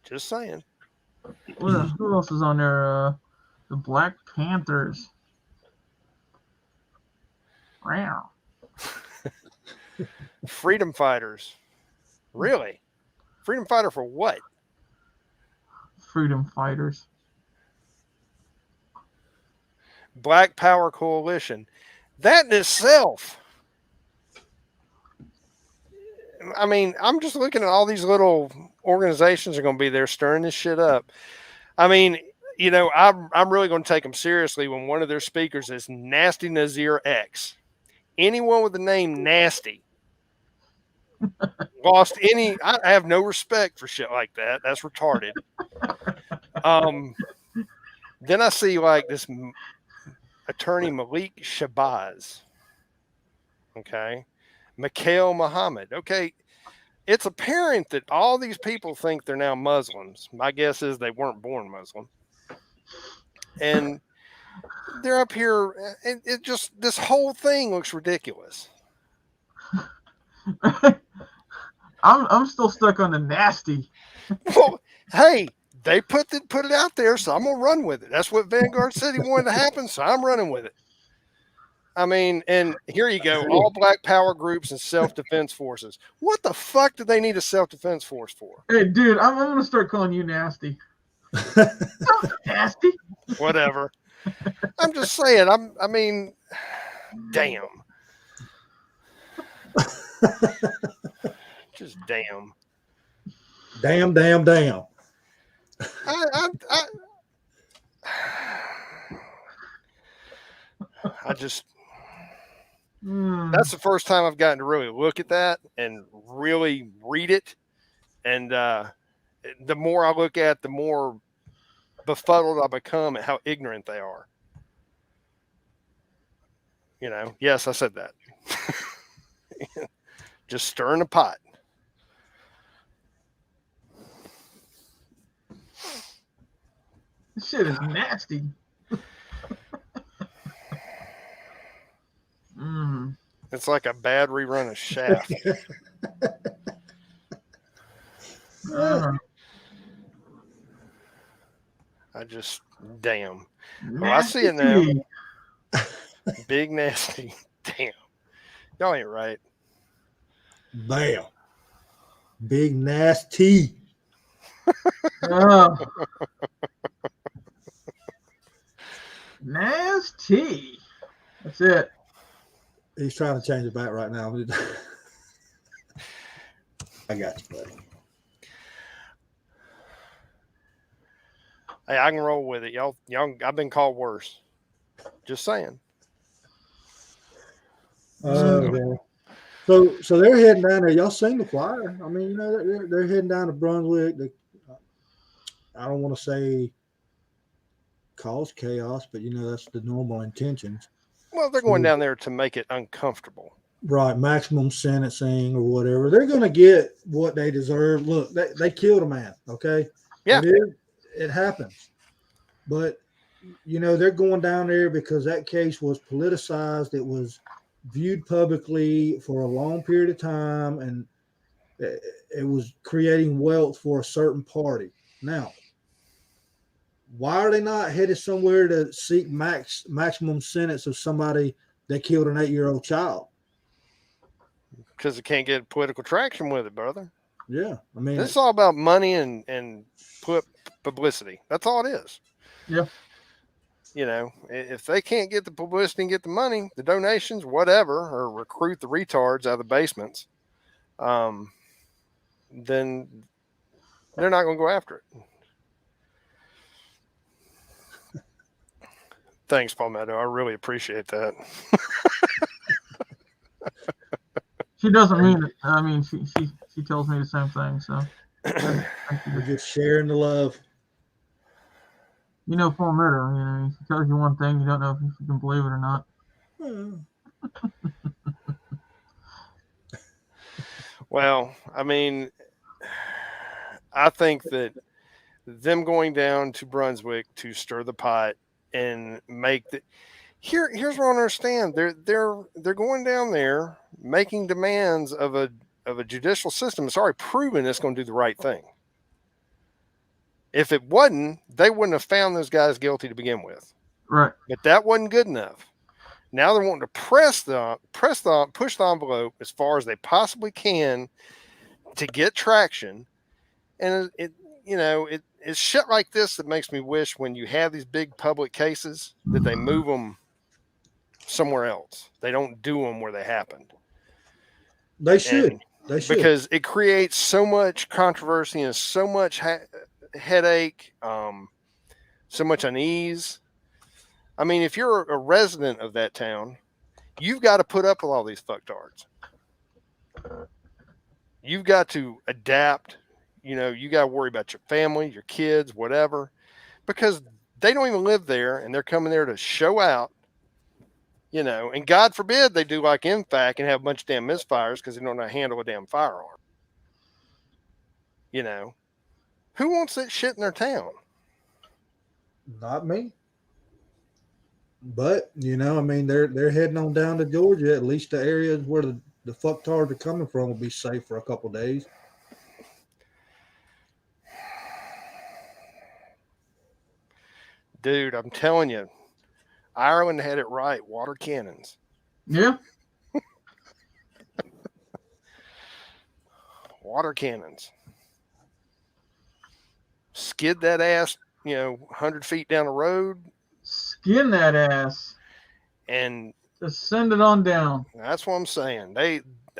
Just saying. who else is on there? The Black Panthers. Wow. Freedom fighters. Really? Freedom fighter for what? Freedom fighters. Black Power Coalition. That in itself. I mean, I'm just looking at all these little organizations are going to be there stirring this shit up. I mean, you know, I'm really going to take them seriously when one of their speakers is Nasty Nazir X. Anyone with the name Nasty lost any. I have no respect for shit like that. That's retarded. Then I see like this attorney Malik Shabazz. Okay. Mikhail Muhammad. Okay. It's apparent that all these people think they're now Muslims. My guess is they weren't born Muslim. And they're up here. It just, this whole thing looks ridiculous. I'm still stuck on the nasty. Well, hey, they put it out there, so I'm gonna run with it. That's what Vanguard said he wanted to happen, so I'm running with it. I mean, and here you go, all black power groups and self-defense forces. What the fuck do they need a self-defense force for? Hey, dude, I'm gonna start calling you nasty. Nasty. Whatever. I'm just saying. I mean, damn. Just damn. Damn. I just. That's the first time I've gotten to really look at that and really read it. And the more I look at, the more befuddled I become at how ignorant they are. You know, yes, I said that. Just stirring the pot. This shit is nasty. It's like a bad rerun of Shaft. I just, damn. Oh, I see it now. Big nasty. Damn. Y'all ain't right. Bam. Big nasty. Nasty. That's it. He's trying to change it back right now. I got you, buddy. Hey, I can roll with it. Y'all, I've been called worse. Just saying. So they're heading down there. Y'all seen the flyer? I mean, you know, they're heading down to Brunswick. I don't want to say cause chaos, but you know that's the normal intentions. Well, they're going down there to make it uncomfortable. Right, maximum sentencing or whatever. They're going to get what they deserve. Look, they killed a man. Okay, yeah, it happens. But you know they're going down there because that case was politicized. It was viewed publicly for a long period of time, and it was creating wealth for a certain party. Now, why are they not headed somewhere to seek maximum sentence of somebody that killed an 8-year-old child? Because they can't get political traction with it, brother. Yeah, I mean, it's all about money and publicity. That's all it is. Yeah. You know, if they can't get the publicity and get the money, the donations, whatever, or recruit the retards out of the basements, then they're not going to go after it. Thanks, Palmetto. I really appreciate that. She doesn't mean it. I mean, she tells me the same thing. So, thank We're you. just sharing the love. You know, Palmetto. You know, she tells you one thing, you don't know if you can believe it or not. Well, I mean, I think that them going down to Brunswick to stir the pot and make the here's what I don't understand. They're going down there making demands of a judicial system that's already proven it's going to do the right thing. If it wasn't, they wouldn't have found those guys guilty to begin with. Right. But that wasn't good enough. Now they're wanting to push the envelope as far as they possibly can to get traction. And it's shit like this that makes me wish when you have these big public cases that they move them somewhere else. They don't do them where they happened. They should. They should. Because it creates so much controversy and so much headache, so much unease. I mean, if you're a resident of that town, you've got to put up with all these fucktards. You've got to adapt. You know, you got to worry about your family, your kids, whatever, because they don't even live there and they're coming there to show out, you know, and God forbid they do like MFAC and have a bunch of damn misfires because they don't know how to handle a damn firearm. You know, who wants that shit in their town? Not me. But, you know, I mean, they're heading on down to Georgia. At least the areas where the fucktards are coming from will be safe for a couple of days. Dude, I'm telling you, Ireland had it right. Water cannons. Yeah. Water cannons. Skid that ass, 100 feet down the road. Skin that ass. And just send it on down. That's what I'm saying.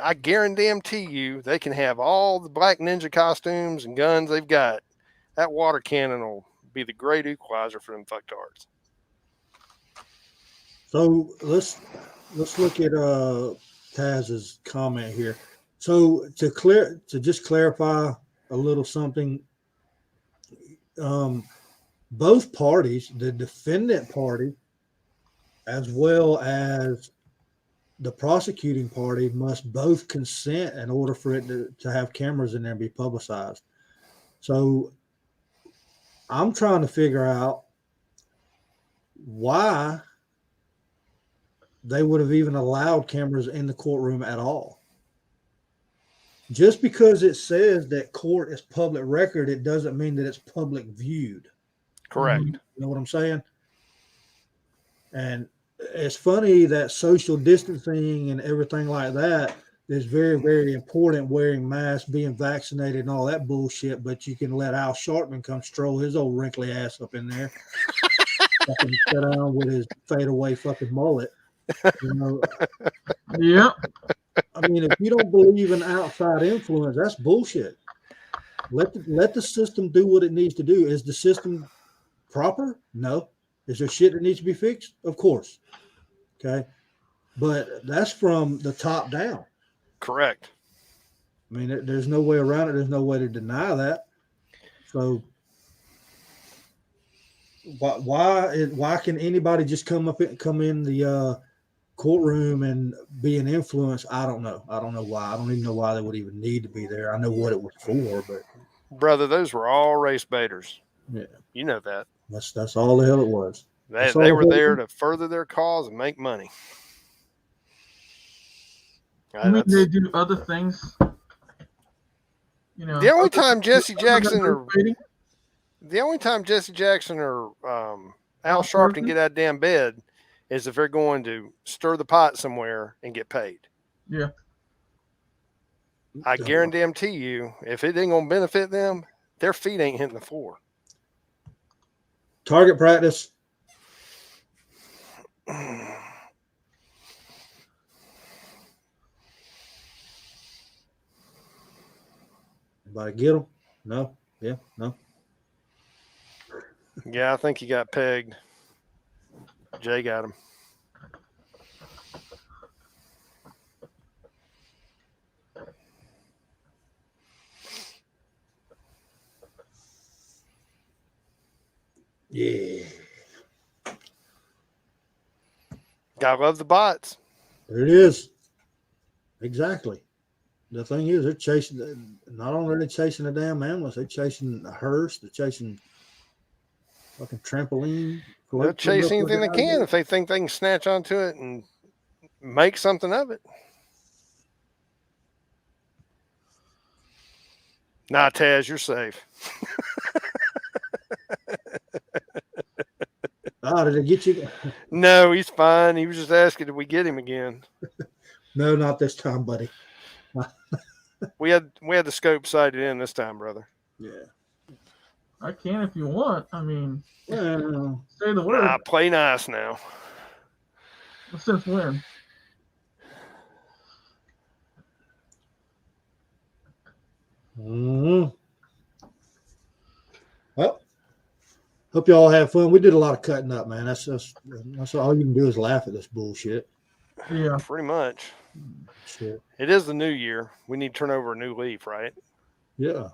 I guarantee you, they can have all the black ninja costumes and guns they've got. That water cannon will be the great equalizer for them fucktards. So let's look at Taz's comment here. So to just clarify a little something, both parties, the defendant party as well as the prosecuting party, must both consent in order for it to have cameras in there and be publicized. So I'm trying to figure out why they would have even allowed cameras in the courtroom at all. Just because it says that court is public record, it doesn't mean that it's public viewed. Correct. You know what I'm saying? And it's funny that social distancing and everything like that is very, very important, wearing masks, being vaccinated and all that bullshit, but you can let Al Sharpton come stroll his old wrinkly ass up in there. Fucking sit down with his fadeaway fucking mullet. You know? Yeah. I mean, if you don't believe in outside influence, that's bullshit. Let the system do what it needs to do. Is the system proper? No. Is there shit that needs to be fixed? Of course. Okay. But that's from the top down. Correct. I mean, there's no way around it. There's no way to deny that. So why can anybody just come in the courtroom and be an influence? I don't know. I don't know why. I don't even know why they would even need to be there. I know what it was for, but brother, those were all race baiters. Yeah, you know that. That's all the hell it was. They were there to further their cause and make money. I mean, they do other things. You know, the only time Jesse Jackson or Al Sharpton get out of damn bed is if they're going to stir the pot somewhere and get paid. Yeah. I guarantee you, if it ain't gonna benefit them, their feet ain't hitting the floor. Target practice. Anybody get them? No. Yeah. No. Yeah, I think he got pegged. Jay got him. Yeah. Gotta love the bots. There it is. Exactly. The thing is, they're chasing. Not only are they chasing the damn ambulance, they're chasing a hearse. They're chasing fucking trampoline. They'll chase anything they can if they think they can snatch onto it and make something of it. Nah, Taz, you're safe. Oh, did they get you? No, he's fine. He was just asking, did we get him again? No, not this time, buddy. We had the scope sighted in this time, brother. Yeah. I can if you want. I mean, Well, say the word. Nah, play nice now. Since when? well, hope y'all have fun. We did a lot of cutting up, man. That's all you can do is laugh at this bullshit. Yeah. Pretty much. Shit. It is the new year. We need to turn over a new leaf, right? Yeah.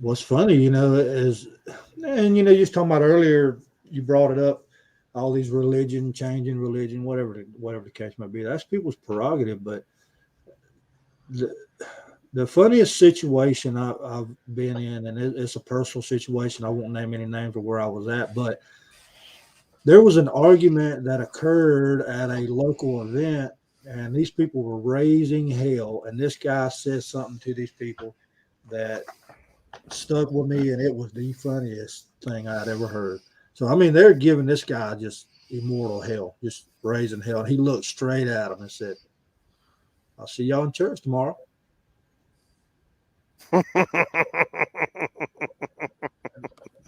What's funny, is, and you just talking about earlier, you brought it up, all these changing religion, whatever the case might be. That's people's prerogative, but the funniest situation I've been in, and it's a personal situation. I won't name any names of where I was at, but there was an argument that occurred at a local event, and these people were raising hell. And this guy said something to these people that stuck with me, and it was the funniest thing I'd ever heard. So, I mean, they're giving this guy just immortal hell, just raising hell. And he looked straight at him and said, "I'll see y'all in church tomorrow."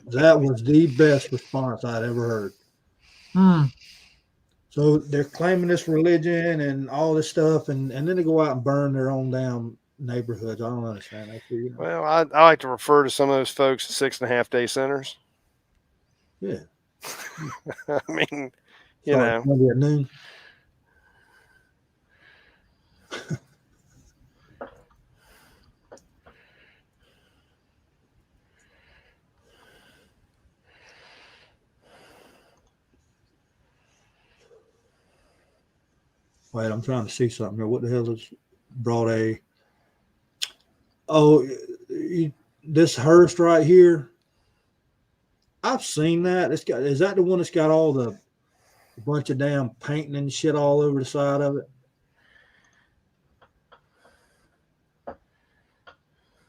That was the best response I'd ever heard. So they're claiming this religion and all this stuff, and then they go out and burn their own damn neighborhoods. I don't understand that. Well, I like to refer to some of those folks as 6.5 day sinners. Yeah. I mean, Maybe at noon. Wait, I'm trying to see something here. What the hell is brought a? Oh, this Hearst right here. I've seen that. Is that the one that's got all the bunch of damn painting and shit all over the side of it?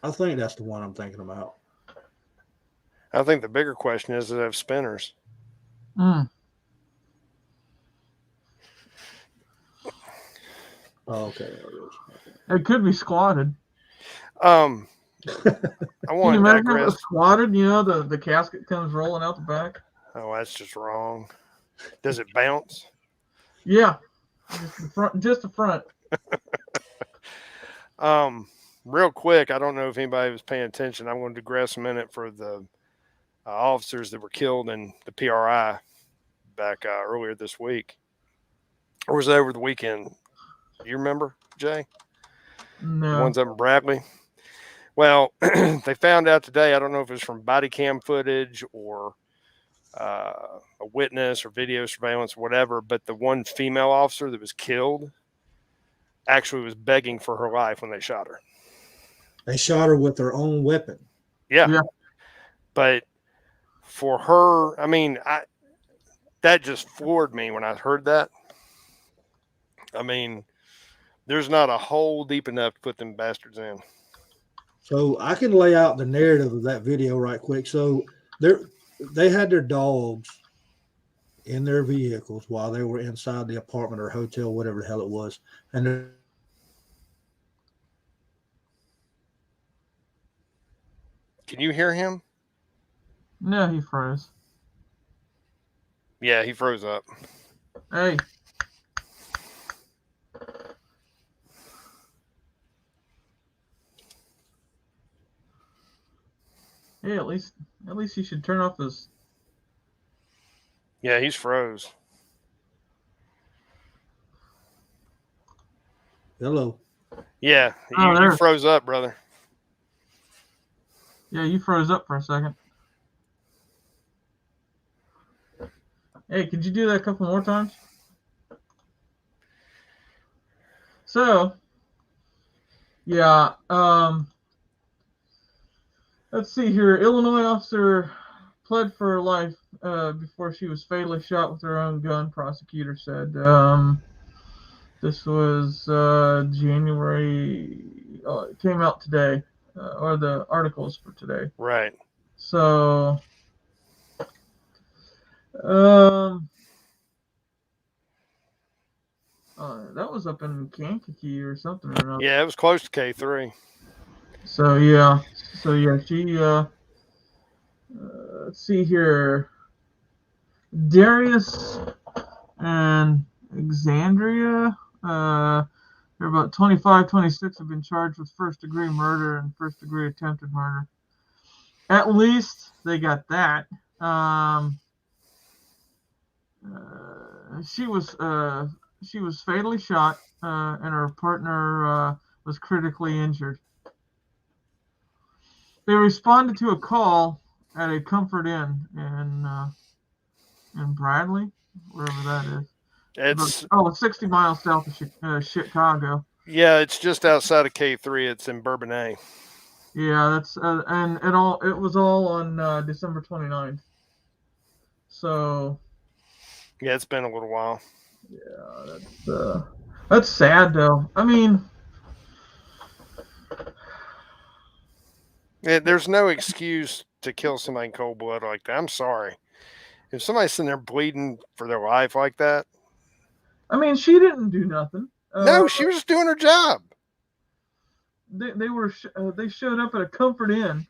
I think that's the one I'm thinking about. I think the bigger question is, do they have spinners? Oh, okay. It could be squatted. I Can want you to imagine if it digress. was squatted? The casket comes rolling out the back. Oh, that's just wrong. Does it bounce? Yeah, just the front. Real quick, I don't know if anybody was paying attention. I'm going to digress a minute for the officers that were killed in the PRI back earlier this week. Or was it over the weekend? Do you remember, Jay? No. The ones up in Bradley? Well, they found out today, I don't know if it was from body cam footage or a witness or video surveillance or whatever, but the one female officer that was killed actually was begging for her life when they shot her. They shot her with their own weapon. Yeah. But for her, I mean, that just floored me when I heard that. I mean, there's not a hole deep enough to put them bastards in. So I can lay out the narrative of that video right quick. So they had their dogs in their vehicles while they were inside the apartment or hotel, whatever the hell it was. And can you hear him? No, he froze. Yeah, he froze up. Hey. Hey, at least he should turn off his. Yeah, he's froze. Hello. Yeah, Oh, you there. froze up, brother. Yeah, you froze up for a second. Hey, could you do that a couple more times? So, yeah, let's see here. Illinois officer pled for her life before she was fatally shot with her own gun, prosecutor said. This was January. Oh, it came out today, or the articles for today. Right. So, that was up in Kankakee or something or another. Yeah, it was close to K3. So yeah, she let's see here. Darius and Alexandria, they're about 25, 26 have been charged with first-degree murder and first-degree attempted murder. At least they got that. She was fatally shot, and her partner was critically injured. They responded to a call at a Comfort Inn in Bradley, wherever that is. It's 60 miles south of Chicago. Yeah, it's just outside of K3. It's in Bourbonnais. Yeah, that's and it was all on December 29th. So yeah, it's been a little while. Yeah, that's sad though. I mean, there's no excuse to kill somebody in cold blood like that. I'm sorry. If somebody's sitting there bleeding for their life like that. I mean, she didn't do nothing. No, she was just doing her job. They showed up at a Comfort Inn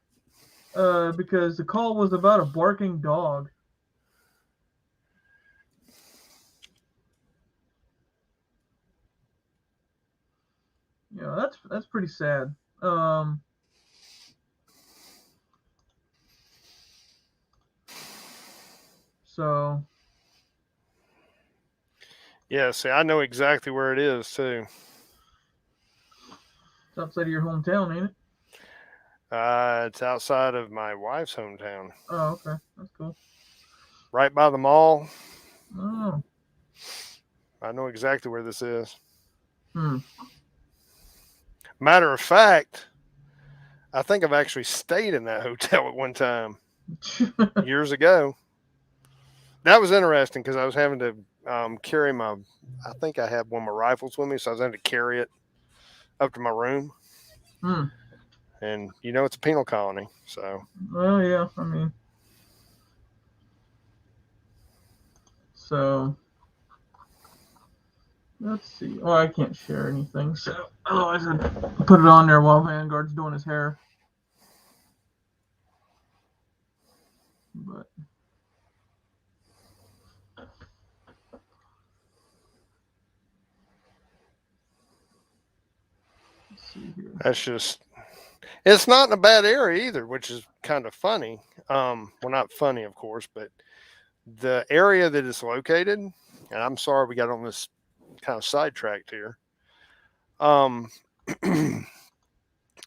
because the call was about a barking dog. Yeah, that's pretty sad. So. Yeah, see, I know exactly where it is too. It's outside of your hometown, ain't it? It's outside of my wife's hometown. Oh, okay, that's cool. Right by the mall. Oh. I know exactly where this is. Hmm. Matter of fact, I think I've actually stayed in that hotel at one time years ago. That was interesting because I was having to carry I think I had one of my rifles with me, so I was having to carry it up to my room. Hmm. And it's a penal colony, so. Well, yeah, I mean, so let's see. Oh, I can't share anything, so otherwise I'd put it on there while Vanguard's doing his hair. But let's see here. That's just. It's not in a bad area either, which is kind of funny. Well, not funny, of course, but the area that it's located, and I'm sorry we got on this kind of sidetracked here.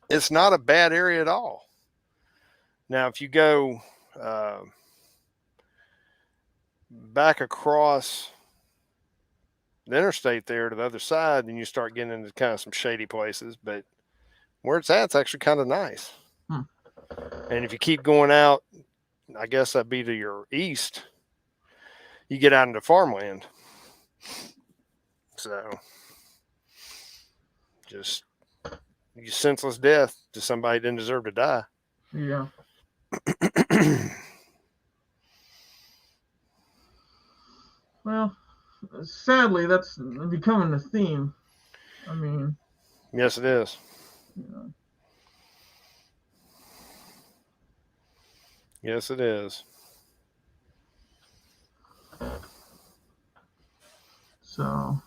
It's not a bad area at all. Now, if you go back across the interstate there to the other side, then you start getting into kind of some shady places, but where it's at, it's actually kind of nice. And if you keep going out, I guess that'd be to your east, you get out into farmland. So, just senseless death to somebody who didn't deserve to die. Yeah. Well, sadly, that's becoming a theme. I mean, yes, it is. Yeah. Yes, it is. So,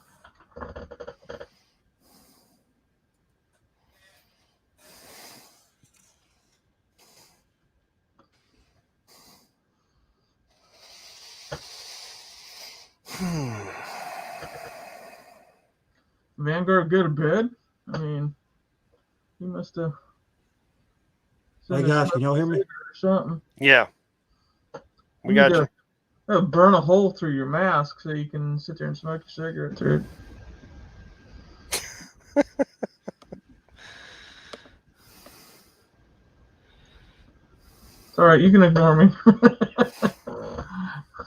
Vanguard go to bed? I mean, he must have. Hey guys, can y'all hear me? Or something. Yeah, we You got need you. to burn a hole through your mask so you can sit there and smoke your cigarette through it. It's all right. You can ignore me.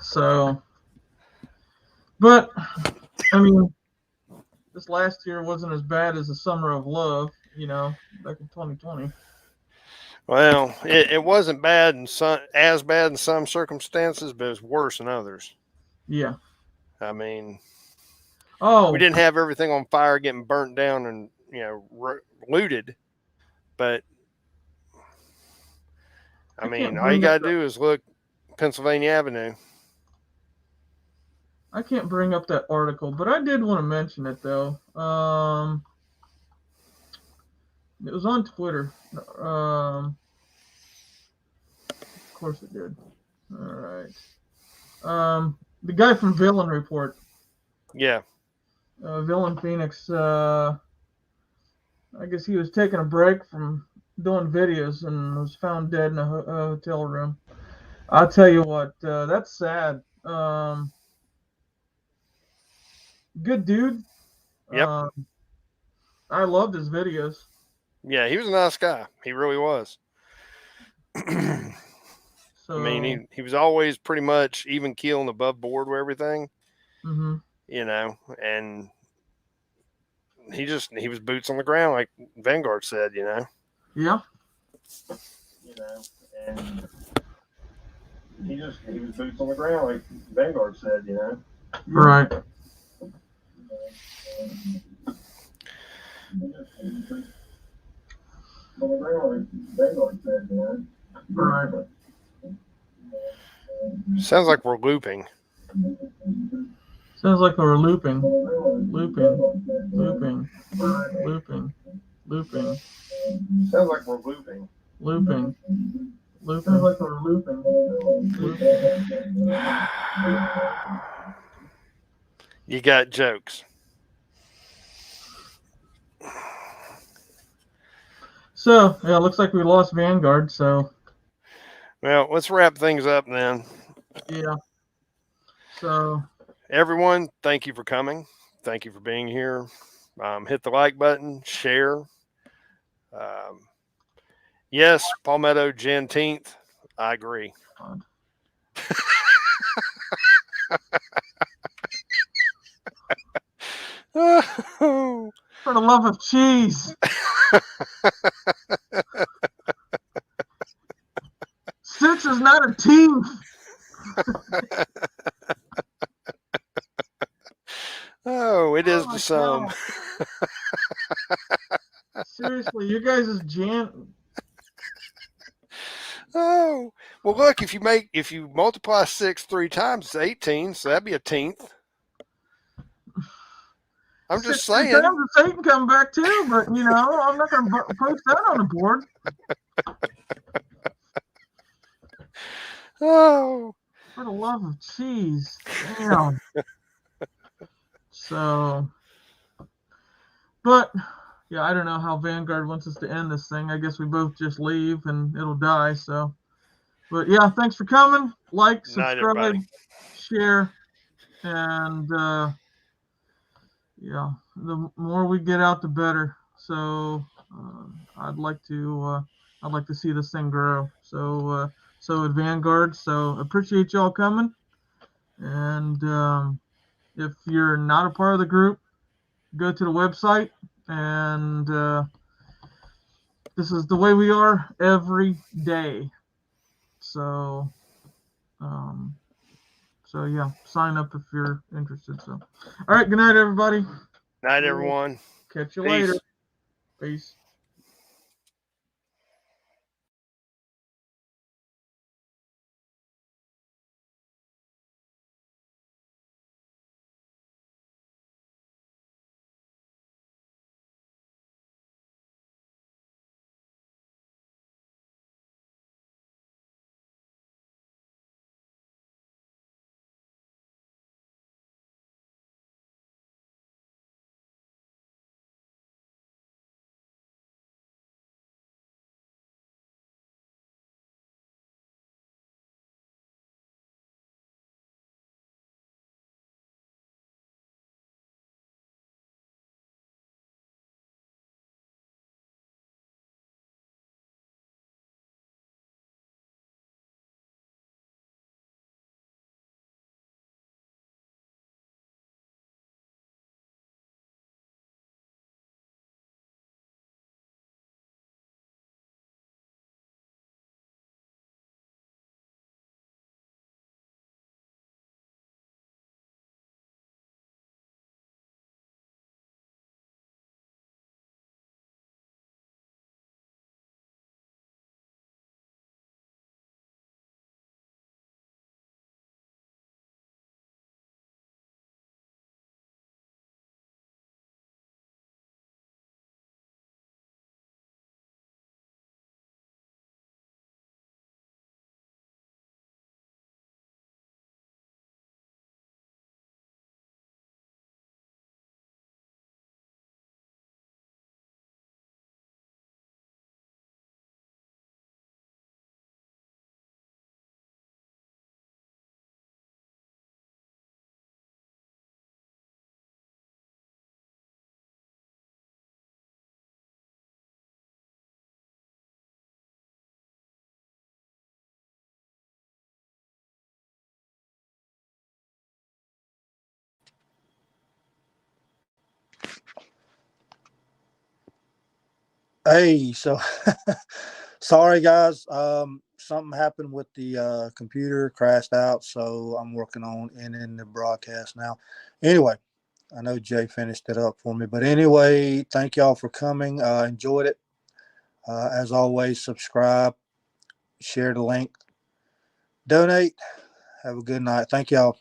So, but I mean, this last year wasn't as bad as the summer of love, back in 2020. Well, it wasn't bad in as bad in some circumstances, but it was worse in others. Yeah. I mean, Oh, we didn't have everything on fire, getting burnt down, and looted, but I mean, all you gotta do is look Pennsylvania Avenue. I can't bring up that article, but I did want to mention it though. It was on Twitter. Of course it did. All right. The guy from Villain Report. Yeah. Villain Phoenix. I guess he was taking a break from doing videos and was found dead in a hotel room. I'll tell you what, that's sad. Good dude. Yep. I loved his videos. Yeah, he was a nice guy. He really was. So, I mean, he was always pretty much even keel and above board with everything. Mm-hmm. And he was boots on the ground, like Vanguard said, Yeah. And he was boots on the ground, like Vanguard said, Right. Right. Sounds like we're looping. Sounds like we're looping. Sounds like we're looping. Sounds like we're looping. You got jokes. So, yeah, it looks like we lost Vanguard, so. Well, let's wrap things up then. Yeah. So. Everyone, thank you for coming. Thank you for being here. Hit the like button, share. Yes, Palmetto Juneteenth. I agree. For the love of cheese. 6 is not a team. Oh, it is to some. Seriously, you guys is Oh, well, look, if you multiply 6 3 times, it's 18, so that'd be a tenth. I'm just saying. Satan come back too, but I'm not going to post that on the board. Oh, for the love of cheese! Damn. So, but yeah, I don't know how Vanguard wants us to end this thing. I guess we both just leave and it'll die. So, but yeah, thanks for coming. Like, subscribe, share, and yeah, the more we get out, the better. So I'd like to see this thing grow. So at Vanguard. So appreciate y'all coming. And if you're not a part of the group, go to the website. And this is the way we are every day. So yeah, sign up if you're interested. So, all right, good night, everybody. Night, everyone. Catch you later. Peace. Hey, so sorry guys. Something happened with the computer, crashed out, so I'm working on ending the broadcast now. Anyway, I know Jay finished it up for me, but anyway, thank y'all for coming. Enjoyed it. As always, subscribe, share the link, donate. Have a good night. Thank y'all.